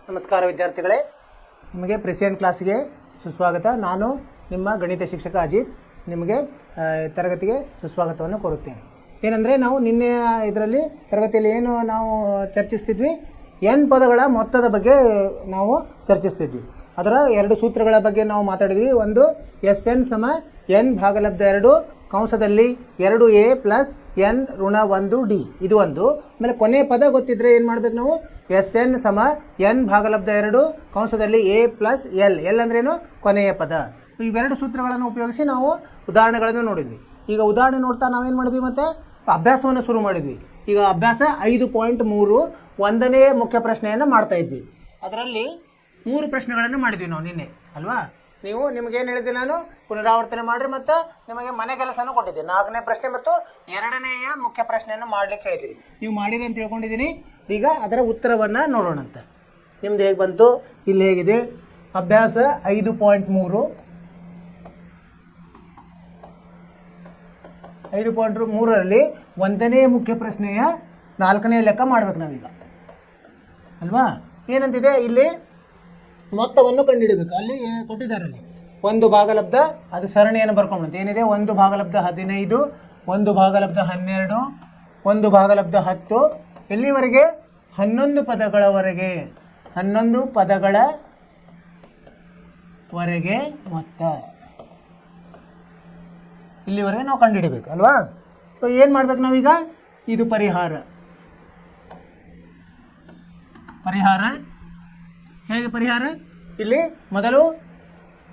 ನಮಸ್ಕಾರ ವಿದ್ಯಾರ್ಥಿಗಳೇ, ನಿಮಗೆ ಪ್ರೆಸೆಂಟ್ ಕ್ಲಾಸಿಗೆ ಸುಸ್ವಾಗತ. ನಾನು ನಿಮ್ಮ ಗಣಿತ ಶಿಕ್ಷಕ ಅಜಿತ್ ನಿಮಗೆ ತರಗತಿಗೆ ಸುಸ್ವಾಗತವನ್ನು ಕೋರುತ್ತೇನೆ. ಏನಂದರೆ ನಾವು ನಿನ್ನೆ ಇದರಲ್ಲಿ ತರಗತಿಯಲ್ಲಿ ಏನು ನಾವು ಚರ್ಚಿಸ್ತಿದ್ವಿ, ಎನ್ ಪದಗಳ ಮೊತ್ತದ ಬಗ್ಗೆ ನಾವು ಚರ್ಚಿಸ್ತಿದ್ವಿ. ಅದರ ಎರಡು ಸೂತ್ರಗಳ ಬಗ್ಗೆ ನಾವು ಮಾತಾಡಿದ್ವಿ. ಒಂದು ಎಸ್ ಎನ್ ಸಮ ಎನ್ ಭಾಗಲಬ್ಧ 2 ಕಂಸದಲ್ಲಿ 2a ಪ್ಲಸ್ ಎನ್ ಋಣ 1d, ಇದು ಒಂದು. ಆಮೇಲೆ ಕೊನೆ ಪದ ಗೊತ್ತಿದ್ರೆ ಏನು ಮಾಡಬೇಕು ನಾವು, ಎಸ್ ಎನ್ ಸಮ ಎನ್ ಭಾಗಲಬ್ಧ 2 ಕಂಸದಲ್ಲಿ a ಪ್ಲಸ್ ಎಲ್ ಅಂದ್ರೇನು, ಕೊನೆಯ ಪದ. ಇವೆರಡು ಸೂತ್ರಗಳನ್ನು ಉಪಯೋಗಿಸಿ ನಾವು ಉದಾಹರಣೆಗಳನ್ನು ನೋಡಿದ್ವಿ. ಈಗ ಉದಾಹರಣೆ ನೋಡ್ತಾ ನಾವೇನು ಮಾಡಿದ್ವಿ, ಮತ್ತು ಅಭ್ಯಾಸವನ್ನು ಶುರು ಮಾಡಿದ್ವಿ. ಈಗ ಅಭ್ಯಾಸ 5.3 ಒಂದನೇ ಮುಖ್ಯ ಪ್ರಶ್ನೆಯನ್ನು ಮಾಡ್ತಾ ಇದ್ವಿ. ಅದರಲ್ಲಿ 3 ಪ್ರಶ್ನೆಗಳನ್ನು ಮಾಡಿದ್ವಿ ನಾವು ನಿನ್ನೆ ಅಲ್ವಾ. ನಿಮಗೇನು ಹೇಳಿದ್ದೆ, ನಾನು ಪುನರಾವರ್ತನೆ ಮಾಡಿರಿ ಮತ್ತು ನಿಮಗೆ ಮನೆ ಕೆಲಸನೂ ಕೊಟ್ಟಿದ್ದೆ. 4ನೇ ಪ್ರಶ್ನೆ ಮತ್ತು 2ನೇಯ ಮುಖ್ಯ ಪ್ರಶ್ನೆಯನ್ನು ಮಾಡ್ಲಿಕ್ಕೆ ಹೇಳಿದ್ರಿ. ನೀವು ಮಾಡಿರಿ ಅಂತ ತಿಳ್ಕೊಂಡಿದ್ದೀನಿ. ಈಗ ಅದರ ಉತ್ತರವನ್ನು ನೋಡೋಣಂತ. ನಿಮ್ದು ಹೇಗೆ ಬಂತು, ಇಲ್ಲಿ ಹೇಗಿದೆ ಅಭ್ಯಾಸ 5.3. 5.3ರಲ್ಲಿ 1ನೇ ಮುಖ್ಯ ಪ್ರಶ್ನೆಯ 4ನೇ ಲೆಕ್ಕ ಮಾಡ್ಬೇಕು ನಾವೀಗ ಅಲ್ವಾ. ಏನಂತಿದೆ ಇಲ್ಲಿ, ಮೊತ್ತವನ್ನು ಕಂಡುಹಿಡಬೇಕು. ಅಲ್ಲಿ ಕೊಟ್ಟಿದ್ದಾರೆ, ಅಲ್ಲಿ 1 ಭಾಗಲಬ್ಧ, ಅದು ಸರಣಿಯನ್ನು ಬರ್ಕೊಂಡಂತೆ ಏನಿದೆ, 1 ಭಾಗಲಬ್ಧ 15, 1 ಭಾಗಲಬ್ಧ 12, 1 ಭಾಗಲಬ್ಧ 10, ಎಲ್ಲಿವರೆಗೆ 11 ಪದಗಳವರೆಗೆ, 11 ಪದಗಳವರೆಗೆ ಮೊತ್ತ ಇಲ್ಲಿವರೆಗೆ ನಾವು ಕಂಡುಹಿಡಬೇಕು ಅಲ್ವಾ. ಸೊ ಏನು ಮಾಡ್ಬೇಕು ನಾವೀಗ, ಇದು ಪರಿಹಾರ ಹೇಗೆ ಪರಿಹಾರ, ಇಲ್ಲಿ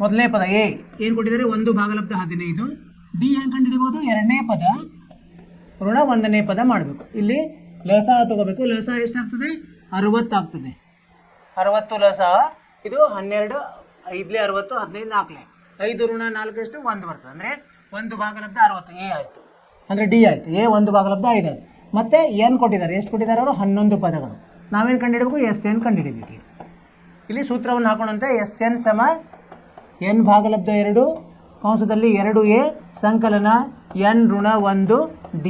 ಮೊದಲನೇ ಪದ ಎ ಏನು ಕೊಟ್ಟಿದ್ದಾರೆ, 1 ಭಾಗಲಬ್ಧ 15. ಡಿ ಹೆಂಗೆ ಕಂಡುಹಿಡಿಬೋದು, 2ನೇ ಪದ ಋಣ 1ನೇ ಪದ ಮಾಡಬೇಕು. ಇಲ್ಲಿ ಲಸ ತಗೋಬೇಕು. ಲಸ ಎಷ್ಟಾಗ್ತದೆ, 60 ಆಗ್ತದೆ. 60 ಲಸ, ಇದು 12, 5 60, 15 4, 5 ಋಣ 4 ಎಷ್ಟು 1 ಬರ್ತದೆ. ಅಂದರೆ 1 ಭಾಗಲಬ್ಧ 60 ಎ ಆಯಿತು, ಅಂದರೆ ಡಿ ಆಯಿತು. ಎ 1 ಭಾಗಲಬ್ಧ 5 ಆಯಿತು. ಮತ್ತು ಏನು ಕೊಟ್ಟಿದ್ದಾರೆ, ಎಷ್ಟು ಕೊಟ್ಟಿದ್ದಾರೆ ಅವರು, 11 ಪದಗಳು. ನಾವೇನು ಕಂಡುಹಿಡಬೇಕು, ಎಸ್ ಎನ್ ಕಂಡುಹಿಡಬೇಕು. ಇಲ್ಲಿ ಸೂತ್ರವನ್ನು ಹಾಕೋಣಂತೆ, ಎಸ್ ಎನ್ ಸಮ ಎನ್ ಭಾಗಲಬ್ಧ 2 ಕಂಸದಲ್ಲಿ 2a ಸಂಕಲನ ಎನ್ ಋಣ 1d.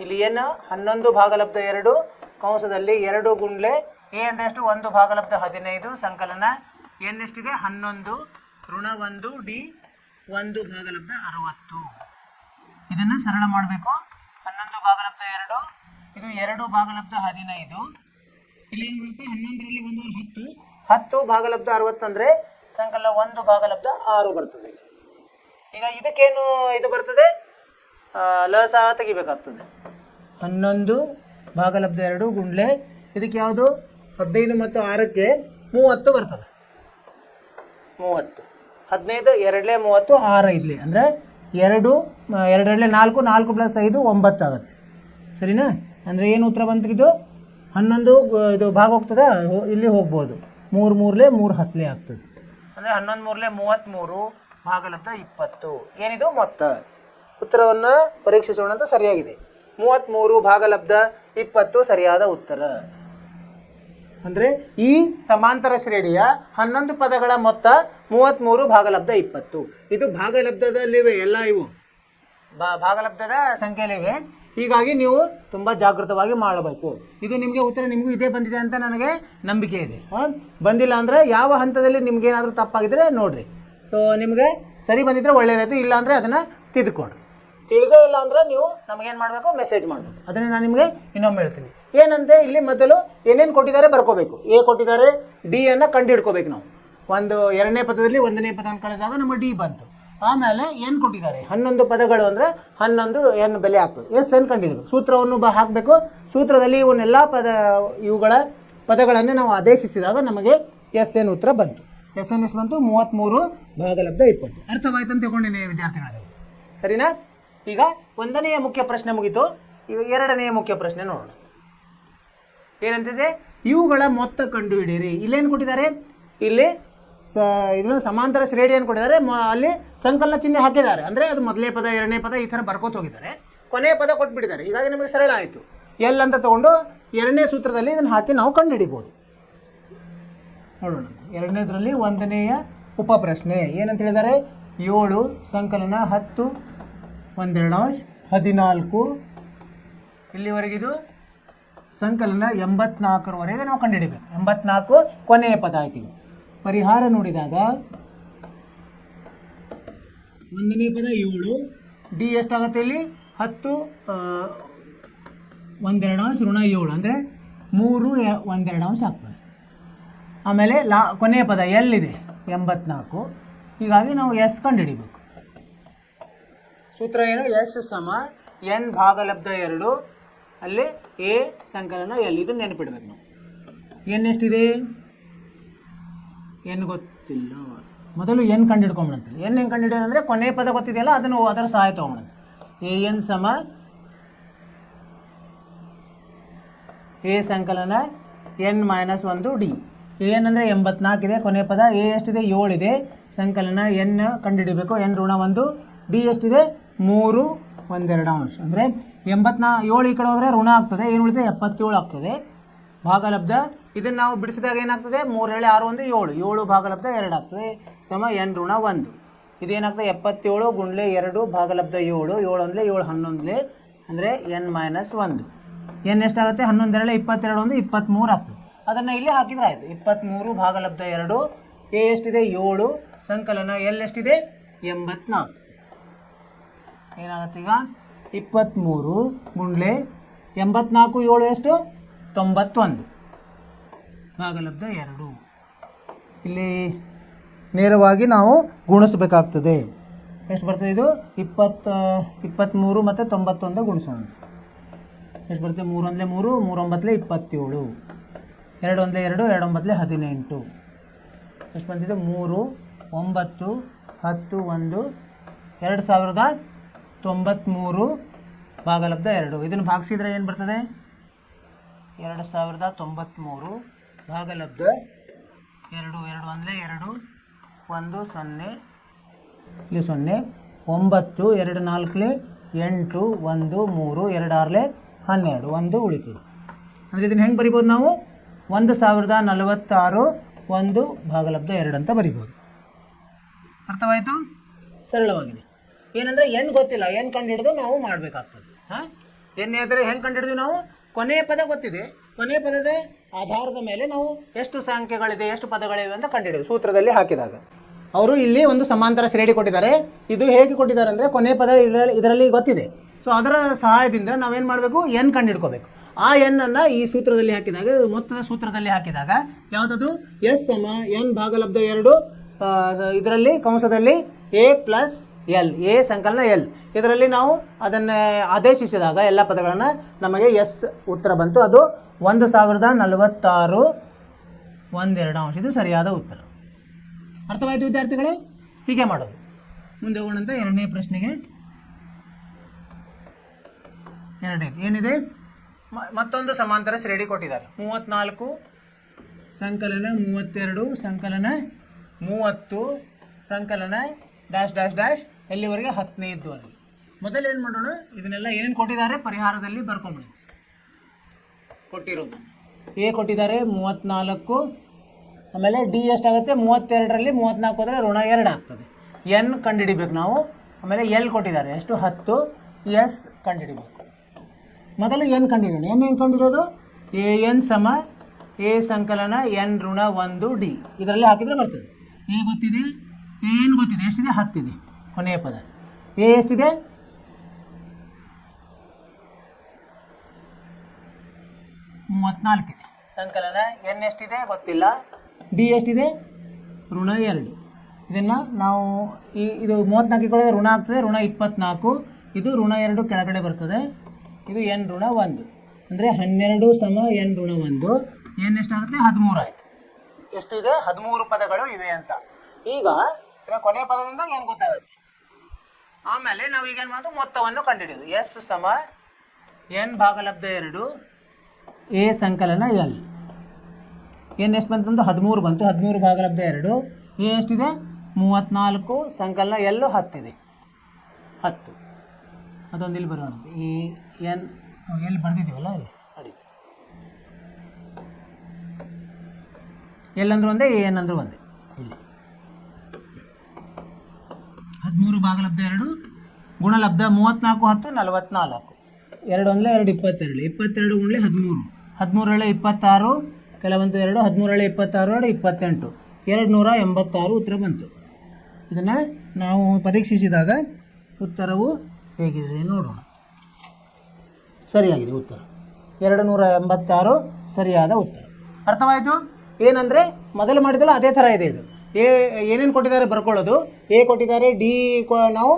ಇಲ್ಲಿ ಏನು 11 ಭಾಗಲಬ್ಧ 2 ಕಂಸದಲ್ಲಿ 2 ಗುಂಡ್ಲೆ ಎ ಅಂದರೆ ಎಷ್ಟು, 1 ಭಾಗಲಬ್ಧ 15 ಸಂಕಲನ ಎನ್ ಎಷ್ಟಿದೆ 11 ಋಣ 1d 1 ಭಾಗಲಬ್ಧ 60. ಇದನ್ನು ಸರಳ ಮಾಡಬೇಕು. 11 ಭಾಗಲಬ್ಧ 2, ಇದು 2 ಭಾಗಲಬ್ಧ 15. ಇಲ್ಲಿ ಏನು ಬರುತ್ತೆ, 11ರಲ್ಲಿ 1 10, 10 ಭಾಗಲಬ್ಧ 60 ಅಂದರೆ ಸಂಕಲನ 1 ಭಾಗಲಬ್ಧ 6 ಬರ್ತದೆ. ಈಗ ಇದಕ್ಕೇನು ಇದು ಬರ್ತದೆ, ಲಸ ತೆಗಿಬೇಕಾಗ್ತದೆ. 11 ಭಾಗಲಬ್ಧ 2 ಗುಂಡ್ಲೆ ಇದಕ್ಕೆ ಯಾವುದು, 15 ಮತ್ತು 6ಕ್ಕೆ 30 ಬರ್ತದೆ. 30, 15, 2 30, 6 5 ಅಂದರೆ 2, 2 4, 4 + 5 9 ಆಗುತ್ತೆ. ಸರಿನಾ. ಅಂದರೆ ಏನು ಉತ್ತರ ಬಂತು, ಇದು 11 ಇದು ಭಾಗ ಹೋಗ್ತದೆ, ಇಲ್ಲಿ ಹೋಗ್ಬೋದು. 3 3 3 10 ಆಗ್ತದೆ. ಅಂದರೆ 11 3 33 ಭಾಗಲಬ್ಧ 20. ಏನಿದು ಮೊತ್ತ. ಉತ್ತರವನ್ನು ಪರೀಕ್ಷಿಸೋಣ ಅಂತ. ಸರಿಯಾಗಿದೆ, 33 ಭಾಗಲಬ್ಧ 20 ಸರಿಯಾದ ಉತ್ತರ. ಅಂದರೆ ಈ ಸಮಾಂತರ ಶ್ರೇಣಿಯ 11 ಪದಗಳ ಮೊತ್ತ 33 ಭಾಗಲಬ್ಧ 20. ಇದು ಭಾಗಲಬ್ಧದಲ್ಲಿವೆ, ಎಲ್ಲ ಇವು ಭಾಗಲಬ್ಧದ ಸಂಖ್ಯೆಯಲ್ಲಿವೆ. ಹೀಗಾಗಿ ನೀವು ತುಂಬ ಜಾಗೃತವಾಗಿ ಮಾಡಬೇಕು. ಇದು ನಿಮಗೆ ಉತ್ತರ ನಿಮಗೂ ಇದೇ ಬಂದಿದೆ ಅಂತ ನನಗೆ ನಂಬಿಕೆ ಇದೆ. ಬಂದಿಲ್ಲ ಅಂದರೆ ಯಾವ ಹಂತದಲ್ಲಿ ನಿಮ್ಗೇನಾದರೂ ತಪ್ಪಾಗಿದ್ದರೆ ನೋಡಿರಿ. ಸೊ ನಿಮಗೆ ಸರಿ ಬಂದಿದ್ದರೆ ಒಳ್ಳೆಯದಾಯಿತು, ಇಲ್ಲ ಅಂದರೆ ಅದನ್ನು ತಿದ್ದುಕೊಡ್ರಿ. ತಿಳಿದೇ ಇಲ್ಲ ಅಂದರೆ ನೀವು ನಮಗೇನು ಮಾಡಬೇಕು, ಮೆಸೇಜ್ ಮಾಡಬೇಕು. ಅದನ್ನು ನಾನು ನಿಮಗೆ ಇನ್ನೊಮ್ಮೆ ಹೇಳ್ತೀನಿ. ಏನಂತೆ, ಇಲ್ಲಿ ಮೊದಲು ಏನೇನು ಕೊಟ್ಟಿದ್ದಾರೆ ಬರ್ಕೋಬೇಕು. ಎ ಕೊಟ್ಟಿದ್ದಾರೆ, ಡಿ ಅನ್ನು ಕಂಡು ಹಿಡ್ಕೋಬೇಕು ನಾವು. 2ನೇ ಪದದಲ್ಲಿ 1ನೇ ಪದ ಕಳೆದಾಗ ನಮ್ಮ ಡಿ ಬಂತು. ಆಮೇಲೆ ಏನು ಕೊಟ್ಟಿದ್ದಾರೆ, 11 ಪದಗಳು ಅಂದರೆ 11 ಎನ್ ಬೆಲೆ ಆಗ್ತದೆ. ಎಸ್ ಎನ್ ಕಂಡುಹಿಡಬೇಕು. ಸೂತ್ರವನ್ನು ಹಾಕಬೇಕು. ಸೂತ್ರದಲ್ಲಿ ಇವನ್ನೆಲ್ಲ ಇವುಗಳ ಪದಗಳನ್ನು ನಾವು ಆದೇಶಿಸಿದಾಗ ನಮಗೆ ಎಸ್ ಎನ್ ಉತ್ತರ ಬಂತು. ಎಸ್ ಎನ್ ಎಷ್ಟು ಬಂತು, 33 ಭಾಗಲಬ್ಧ 20. ಅರ್ಥವಾಯ್ತು ಅಂತ ತಿಳ್ಕೊಂಡಿನಿ ವಿದ್ಯಾರ್ಥಿಗಳಿಗೆ, ಸರಿನಾ. ಈಗ 1ನೇಯ ಮುಖ್ಯ ಪ್ರಶ್ನೆ ಮುಗೀತು. ಈಗ 2ನೇಯ ಮುಖ್ಯ ಪ್ರಶ್ನೆ ನೋಡೋಣ. ಏನಂತಿದೆ, ಇವುಗಳ ಮೊತ್ತ ಕಂಡುಹಿಡಿಯಿರಿ. ಇಲ್ಲೇನು ಕೊಟ್ಟಿದ್ದಾರೆ, ಇಲ್ಲಿ ಇದನ್ನು ಸಮಾಂತರ ಶ್ರೇಣಿಯನ್ನು ಕೊಟ್ಟಿದ್ದಾರೆ. ಅಲ್ಲಿ ಸಂಕಲನ ಚಿಹ್ನೆ ಹಾಕಿದ್ದಾರೆ, ಅಂದರೆ ಅದು ಮೊದಲನೇ ಪದ 2ನೇ ಪದ ಈ ಥರ ಬರ್ಕೋತ ಹೋಗಿದ್ದಾರೆ. ಕೊನೆಯ ಪದ ಕೊಟ್ಬಿಟ್ಟಿದ್ದಾರೆ. ಹೀಗಾಗಿ ನಮಗೆ ಸರಳ ಆಯಿತು. ಎಲ್ ಅಂತ ತೊಗೊಂಡು 2ನೇ ಸೂತ್ರದಲ್ಲಿ ಇದನ್ನು ಹಾಕಿ ನಾವು ಕಂಡುಹಿಡಿಬೋದು. ನೋಡೋಣ. 2ನೇದರಲ್ಲಿ 1ನೇಯ ಉಪಪ್ರಶ್ನೆ ಏನಂತ ಹೇಳಿದ್ದಾರೆ, 7 ಸಂಕಲನ 10 1/2 14 ಇಲ್ಲಿವರೆಗಿದು ಸಂಕಲನ 84ರವರೆಗೆ ನಾವು ಕಂಡುಹಿಡಿಬೇಕು. 84 ಕೊನೆಯ ಪದ ಆಯ್ತು. ಪರಿಹಾರ ನೋಡಿದಾಗ ಒಂದನೇ ಪದ 7, ಡಿ ಎಷ್ಟಾಗುತ್ತೆ ಇಲ್ಲಿ 10 1/2 ಋಣ 7 ಅಂದರೆ 3 1/2 ಆಗ್ತದೆ. ಆಮೇಲೆ ಕೊನೆಯ ಪದ ಎಲ್ಲಿದೆ 84, ಹೀಗಾಗಿ ನಾವು ಎಸ್ ಕಂಡುಹಿಡಿಬೇಕು. ಸೂತ್ರ ಏನು? ಎಸ್ ಸಮ ಎನ್ ಭಾಗಲಬ್ಧ 2 ಅಲ್ಲಿ ಎ ಸಂಕಲನ ಎಲ್. ಇದು ನೆನಪಿಡ್ಬೇಕು ನಾವು. ಎನ್ ಎಷ್ಟಿದೆ? ಎನ್ ಗೊತ್ತಿಲ್ಲ. ಮೊದಲು ಎನ್ ಕಂಡುಹಿಡ್ಕೊಂಬಿಡಂತೇಳಿ. ಎನ್ ಹೆಂಗೆ ಕಂಡುಹಿಡಿಯೋದು ಅಂದರೆ ಕೊನೆಯ ಪದ ಗೊತ್ತಿದೆಯಲ್ಲ ಅದನ್ನು ಅದರ ಸಹಾಯ ತೊಗೊಂಬಿಡೋದು. ಎ ಎನ್ ಸಮ ಎ ಸಂಕಲನ ಎನ್ -1 ಡಿ. ಎನ್ ಅಂದರೆ 84 ಇದೆ, ಕೊನೆಯ ಪದ ಎ ಎಷ್ಟಿದೆ 7 ಇದೆ, ಸಂಕಲನ ಎನ್ ಕಂಡುಹಿಡಿಬೇಕು. ಎನ್ ಋಣ 1, ಡಿ ಎಷ್ಟಿದೆ 3 1/2 ಅಂದರೆ 7 ಈ ಕಡೆ ಹೋದರೆ ಋಣ ಆಗ್ತದೆ, ಏನು ಉಳಿದೆ 77 ಆಗ್ತದೆ ಭಾಗಲಬ್ಧ. ಇದನ್ನು ನಾವು ಬಿಡಿಸಿದಾಗ ಏನಾಗ್ತದೆ 3 7 6 1 7, 7 ಭಾಗಲಬ್ಧ 2 ಆಗ್ತದೆ ಸಮ ಎನ್ ಋಣ 1. ಇದೇನಾಗ್ತದೆ 77 ಗುಂಡ್ಲೆ 2 ಭಾಗಲಬ್ಧ 7, 7 ಅಂದರೆ 7 11 ಅಂದರೆ ಎನ್ -1. ಎನ್ ಎಷ್ಟಾಗುತ್ತೆ 11 2 22 1 23 ಆಗ್ತದೆ. ಅದನ್ನು ಇಲ್ಲಿ ಹಾಕಿದ್ರೆ ಆಯಿತು. 23 ಭಾಗಲಬ್ಧ 2, ಎ ಎಷ್ಟಿದೆ 7, ಸಂಕಲನ ಎಲ್ ಎಷ್ಟಿದೆ 84. ಏನಾಗುತ್ತೆ ಈಗ 23 ಗುಂಡ್ಲೆ 84 7 ಎಷ್ಟು 91 ಭಾಗಲಬ್ಧ 2. ಇಲ್ಲಿ ನೇರವಾಗಿ ನಾವು ಗುಣಿಸಬೇಕಾಗ್ತದೆ. ಎಷ್ಟು ಬರ್ತದೆ ಇದು 23 ಮತ್ತು 91 ಗುಣಿಸೋಣ. ಎಷ್ಟು ಬರುತ್ತೆ 3 1 3, 3 9 27, 2 1 2, 2 9 18. ಎಷ್ಟು ಬಂದಿದೆ 3 9 10 1 2093 ಭಾಗಲಬ್ಧ 2. ಇದನ್ನು ಭಾಗಿಸಿದರೆ ಏನು ಬರ್ತದೆ 2093 ಭಾಗಲಬ್ಧ 2, 2 1 2 1 0 ಇಲ್ಲಿ 0 9 2 4 8 1 3 2 6 12 1 ಉಳಿತದೆ. ಅಂದರೆ ಇದನ್ನು ಹೆಂಗೆ ಬರಿಬೋದು ನಾವು 1046 1 ಭಾಗಲಬ್ಧ 2 ಅಂತ ಬರಿಬೋದು. ಅರ್ಥವಾಯಿತು? ಸರಳವಾಗಿದೆ. ಏನಂದರೆ ಎನ್ ಗೊತ್ತಿಲ್ಲ, ಎನ್ ಕಂಡುಹಿಡಿದು ನಾವು ಮಾಡಬೇಕಾಗ್ತದೆ. ಎನ್ ಆದರೆ ಹೆಂಗೆ ಕಂಡುಹಿಡಿದು ನಾವು ಕೊನೆಯ ಪದ ಗೊತ್ತಿದೆ, ಕೊನೆಯ ಪದದ ಆಧಾರದ ಮೇಲೆ ನಾವು ಎಷ್ಟು ಸಂಖ್ಯೆಗಳಿದೆ ಎಷ್ಟು ಪದಗಳಿವೆ ಅಂತ ಕಂಡುಹಿಡಿದು ಸೂತ್ರದಲ್ಲಿ ಹಾಕಿದಾಗ. ಅವರು ಇಲ್ಲಿ ಒಂದು ಸಮಾಂತರ ಶ್ರೇಣಿ ಕೊಟ್ಟಿದ್ದಾರೆ. ಇದು ಹೇಗೆ ಕೊಟ್ಟಿದ್ದಾರೆ ಅಂದರೆ ಕೊನೆಯ ಪದ ಇದರಲ್ಲಿ ಗೊತ್ತಿದೆ. ಸೊ ಅದರ ಸಹಾಯದಿಂದ ನಾವೇನು ಮಾಡಬೇಕು ಎನ್ ಕಂಡುಹಿಡ್ಕೋಬೇಕು. ಆ ಎನ್ನನ್ನು ಈ ಸೂತ್ರದಲ್ಲಿ ಹಾಕಿದಾಗ, ಮೊತ್ತದ ಸೂತ್ರದಲ್ಲಿ ಹಾಕಿದಾಗ ಯಾವುದದು ಎಸ್ ಸಮ ಎನ್ ಭಾಗಲಬ್ಧ 2 ಇದರಲ್ಲಿ ಕಂಸದಲ್ಲಿ ಎ ಪ್ಲಸ್ ಎಲ್, ಎ ಸಂಕಲನ ಎಲ್. ಇದರಲ್ಲಿ ನಾವು ಅದನ್ನು ಆದೇಶಿಸಿದಾಗ ಎಲ್ಲ ಪದಗಳನ್ನು ನಮಗೆ ಎಸ್ ಉತ್ತರ ಬಂತು. ಅದು 1046 1/2. ಇದು ಸರಿಯಾದ ಉತ್ತರ. ಅರ್ಥವಾಯಿತು ವಿದ್ಯಾರ್ಥಿಗಳೇ? ಹೀಗೆ ಮಾಡೋದು. ಮುಂದೆ ಹೋಗೋಣಂತ ಎರಡನೇ ಪ್ರಶ್ನೆಗೆ. ಎರಡನೇದು ಏನಿದೆ, ಮತ್ತೊಂದು ಸಮಾಂತರ ಶ್ರೇಣಿ ಕೊಟ್ಟಿದ್ದಾರೆ. 34 ಸಂಕಲನ 32 ಸಂಕಲನ 30 ಸಂಕಲನ ಡ್ಯಾಶ್ ಡ್ಯಾಶ್ ಡ್ಯಾಶ್ ಎಲ್ಲಿವರೆಗೆ 15ವರೆಗೆ. ಮೊದಲು ಏನು ಮಾಡೋಣ, ಇದನ್ನೆಲ್ಲ ಏನೇನು ಕೊಟ್ಟಿದ್ದಾರೆ ಪರಿಹಾರದಲ್ಲಿ ಬರ್ಕೊಂಬಿಡಿ. ಕೊಟ್ಟಿರೋದು ಎ ಕೊಟ್ಟಿದ್ದಾರೆ 34, ಆಮೇಲೆ ಡಿ ಎಷ್ಟಾಗುತ್ತೆ 32ರಲ್ಲಿ 34 ಹೋದರೆ ಋಣ 2 ಆಗ್ತದೆ. ಎನ್ ಕಂಡುಹಿಡಿಬೇಕು ನಾವು. ಆಮೇಲೆ ಎಲ್ ಕೊಟ್ಟಿದ್ದಾರೆ ಎಷ್ಟು 10, ಎಸ್ ಕಂಡುಹಿಡಿಬೇಕು. ಮೊದಲು ಎನ್ ಕಂಡುಹಿಡೋಣ. ಎನ್ ಹೆಂಗೆ ಕಂಡುಹಿಡೋದು? ಎ ಎನ್ ಸಮ ಎ ಸಂಕಲನ ಎನ್ ಋಣ 1 ಡಿ. ಇದರಲ್ಲಿ ಹಾಕಿದರೆ ಬರ್ತದೆ. ಎ ಗೊತ್ತಿದೆ, ಎನ್ ಗೊತ್ತಿದೆ, ಎಷ್ಟಿದೆ 10 ಇದೆ ಕೊನೆಯ ಪದ. ಎ ಎಷ್ಟಿದೆ 34 ಇದೆ. ಸಂಕಲನ ಎನ್ ಎಷ್ಟಿದೆ ಗೊತ್ತಿಲ್ಲ, ಡಿ ಎಷ್ಟಿದೆ ಋಣ 2. ಇದನ್ನು ನಾವು ಇದು 34 ಕಡೆ ಋಣ ಆಗ್ತದೆ, ಋಣ 24. ಇದು ಋಣ 2 ಕೆಳಗಡೆ ಬರ್ತದೆ. ಇದು ಎನ್ ಋಣ 1 ಅಂದರೆ 12 ಸಮ ಎನ್ ಋಣ 1. ಎನ್ ಎಷ್ಟಾಗುತ್ತೆ 13 ಆಯಿತು. ಎಷ್ಟಿದೆ 13 ಪದಗಳು ಇವೆ ಅಂತ. ಈಗ ಕೊನೆಯ ಪದದಿಂದ ಏನು ಗೊತ್ತಾಗುತ್ತೆ. ಆಮೇಲೆ ನಾವು ಈಗೇನು ಮಾಡೋದು, ಮೊತ್ತವನ್ನು ಕಂಡುಹಿಡಿಯೋದು. ಎಸ್ ಸಮ ಎನ್ ಭಾಗಲಬ್ಧ 2 ಎ ಸಂಕಲನ ಎಲ್. ಎನ್ ಎಷ್ಟು ಬಂತು? 13 ಬಂತು. 13 ಭಾಗಲಬ್ಧ 2. ಎ ಎಷ್ಟಿದೆ 34 ಸಂಕಲನ ಎಲ್ಲು 10 ಇದೆ. 10 ಅದೊಂದು ಇಲ್ಲಿ ಬರೋಣ. ಈ ಎನ್ ಎಲ್ಲಿ ಬರೆದಿದ್ದೀವಲ್ಲ ಅಲ್ಲಿ ನಡೀತು. ಎಲ್ ಅಂದ್ರೆ ಒಂದೇ, ಎ ಎನ್ ಅಂದ್ರೆ ಒಂದೇ. ಇಲ್ಲಿ 13 ಭಾಗಲಬ್ಧ 2 ಗುಣಲಬ್ಧ 34 10 44. 2 1 2 22. 22 ಗುಣಲೆ 13 13 26 ಕೆಲವೊಂದು 2 13 26 28 286 ಉತ್ತರ ಬಂತು. ಇದನ್ನು ನಾವು ಪರೀಕ್ಷಿಸಿದಾಗ ಉತ್ತರವು ಹೇಗಿದೆ ನೋಡೋಣ. ಸರಿಯಾಗಿದೆ ಉತ್ತರ 286 ಸರಿಯಾದ ಉತ್ತರ. ಅರ್ಥವಾಯಿತು? ಏನಂದರೆ ಮೊದಲು ಮಾಡಿದಲ್ಲ ಅದೇ ಥರ ಇದೆ ಇದು. ಏನೇನು ಕೊಟ್ಟಿದ್ದಾರೆ ಬರ್ಕೊಳ್ಳೋದು. ಎ ಕೊಟ್ಟಿದ್ದಾರೆ, ಡಿ ನಾವು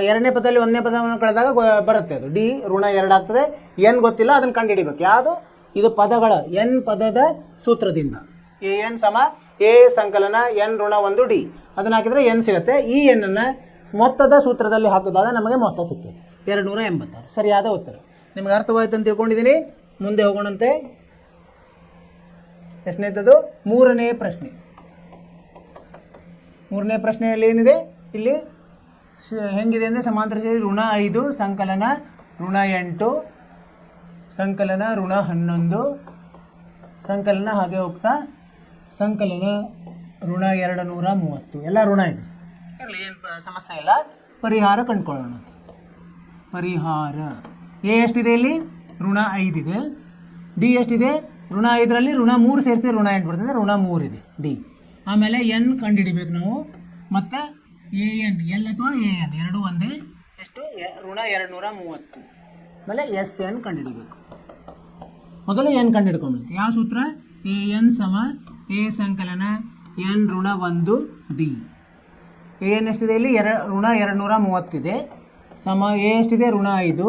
ಎರಡನೇ ಪದದಲ್ಲಿ ಒಂದನೇ ಪದವನ್ನು ಕಳೆದಾಗ ಬರುತ್ತೆ. ಅದು ಡಿ ಋಣ 2 ಆಗ್ತದೆ. ಎನ್ ಗೊತ್ತಿಲ್ಲ, ಅದನ್ನು ಕಂಡುಹಿಡಿಬೇಕು. ಯಾವುದು ಇದು? ಪದಗಳ ಎನ್ ಪದದ ಸೂತ್ರದಿಂದ ಎ ಎನ್ ಸಮ ಎ ಸಂಕಲನ ಎನ್ ಋಣ 1 ಡಿ. ಅದನ್ನು ಹಾಕಿದರೆ ಎನ್ ಸಿಗುತ್ತೆ. ಈ ಎನ್ನನ್ನು ಮೊತ್ತದ ಸೂತ್ರದಲ್ಲಿ ಹಾಕಿದಾಗ ನಮಗೆ ಮೊತ್ತ ಸಿಗ್ತದೆ 286 ಸರಿಯಾದ ಉತ್ತರ. ನಿಮಗೆ ಅರ್ಥವಾಯಿತು ಅಂತ ತಿಳ್ಕೊಂಡಿದ್ದೀನಿ. ಮುಂದೆ ಹೋಗೋಣಂತೆ. ಎಷ್ಟನೇದದು? ಮೂರನೇ ಪ್ರಶ್ನೆ. ಮೂರನೇ ಪ್ರಶ್ನೆಯಲ್ಲಿ ಏನಿದೆ ಇಲ್ಲಿ ಹೆಂಗಿದೆ ಅಂದರೆ ಸಮಾಂತರ ಸೇರಿ ಋಣ 5 ಸಂಕಲನ ಋಣ 8 ಸಂಕಲನ ಋಣ 11 ಸಂಕಲನ ಹಾಗೆ ಹೋಗ್ತಾ ಸಂಕಲನ ಋಣ 230 ಎಲ್ಲ ಋಣ ಇದೆ. ಇರಲಿ, ಏನು ಸಮಸ್ಯೆ ಇಲ್ಲ. ಪರಿಹಾರ ಕಂಡುಕೊಳ್ಳೋಣ. ಪರಿಹಾರ ಎ ಎಷ್ಟಿದೆ ಇಲ್ಲಿ? ಋಣ 5 ಇದೆ. ಡಿ ಎಷ್ಟಿದೆ? ಋಣ 5ರಲ್ಲಿ ಋಣ 3 ಸೇರಿಸಿ ಋಣ 8 ಬರ್ತದೆ, ಋಣ 3 ಇದೆ ಡಿ. ಆಮೇಲೆ ಎನ್ ಕಂಡುಹಿಡಿಬೇಕು ನಾವು. ಮತ್ತು ಎ ಎನ್, ಎಲ್ ಅಥವಾ ಎ ಎನ್ ಎರಡು ಒಂದೇ. ಎಷ್ಟು? ಋಣ 230. ಆಮೇಲೆ ಎಸ್ ಎನ್ ಕಂಡುಹಿಡಿಬೇಕು. ಮೊದಲು ಎನ್ ಕಂಡುಹಿಡ್ಕೊಂಡ್ಬಿಡ್ತು. ಯಾವ ಸೂತ್ರ? ಎ ಎನ್ ಸಮ ಎ ಸಂಕಲನ ಎನ್ ಋಣ 1 ಡಿ. ಎ ಎನ್ ಎಷ್ಟಿದೆ ಇಲ್ಲಿ? ಋಣ 230 ಇದೆ. ಸಮ ಎ ಎಷ್ಟಿದೆ? ಋಣ 5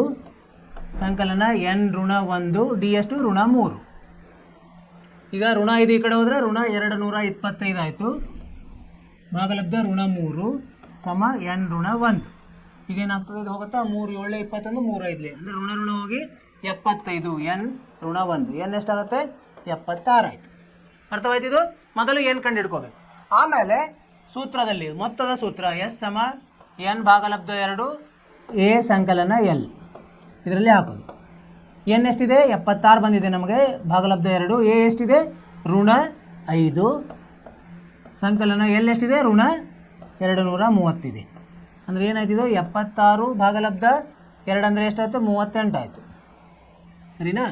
ಸಂಕಲನ ಎನ್ ಋಣ 1 ಡಿ ಎಷ್ಟು? ಋಣ 3. ಈಗ ಋಣ 5 ಈ ಕಡೆ ಹೋದರೆ ಋಣ 225 ಆಯಿತು. ಭಾಗಲಬ್ಧ ಋಣ 3 ಸಮ ಎನ್ ಋಣ 1. ಈಗೇನಾಗ್ತದೆ? ಇದು ಹೋಗುತ್ತಾ 3 7 21 3 5 ಅಂದರೆ ಋಣ ಋಣ ಹೋಗಿ 75 ಎನ್ ಋಣ 1. ಎನ್ ಎಷ್ಟಾಗುತ್ತೆ? 76 ಆಯಿತು. ಅರ್ಥವಾಯ್ತಿದು? ಮೊದಲು ಎನ್ ಕಂಡು ಹಿಡ್ಕೋಬೇಕು. ಆಮೇಲೆ ಸೂತ್ರದಲ್ಲಿ ಮೊತ್ತದ ಸೂತ್ರ ಎಸ್ ಸಮ ಎನ್ ಭಾಗಲಬ್ಧ 2 ಎ ಸಂಕಲನ ಎಲ್ ಇದರಲ್ಲಿ ಹಾಕೋದು. ಎನ್ ಎಷ್ಟಿದೆ? 76 ಬಂದಿದೆ ನಮಗೆ. ಭಾಗಲಬ್ಧ 2 ಎ ಎಷ್ಟಿದೆ? ಋಣ 5 ಸಂಕಲನ ಎಲ್ ಎಷ್ಟಿದೆ? ಋಣ 230 ಇದೆ. ಅಂದರೆ ಏನಾಯ್ತಿದು? 76 ಭಾಗಲಬ್ಧ 2 ಅಂದರೆ ಎಷ್ಟಾಯಿತು? 38 ಆಯಿತು. ಸರಿನಾ?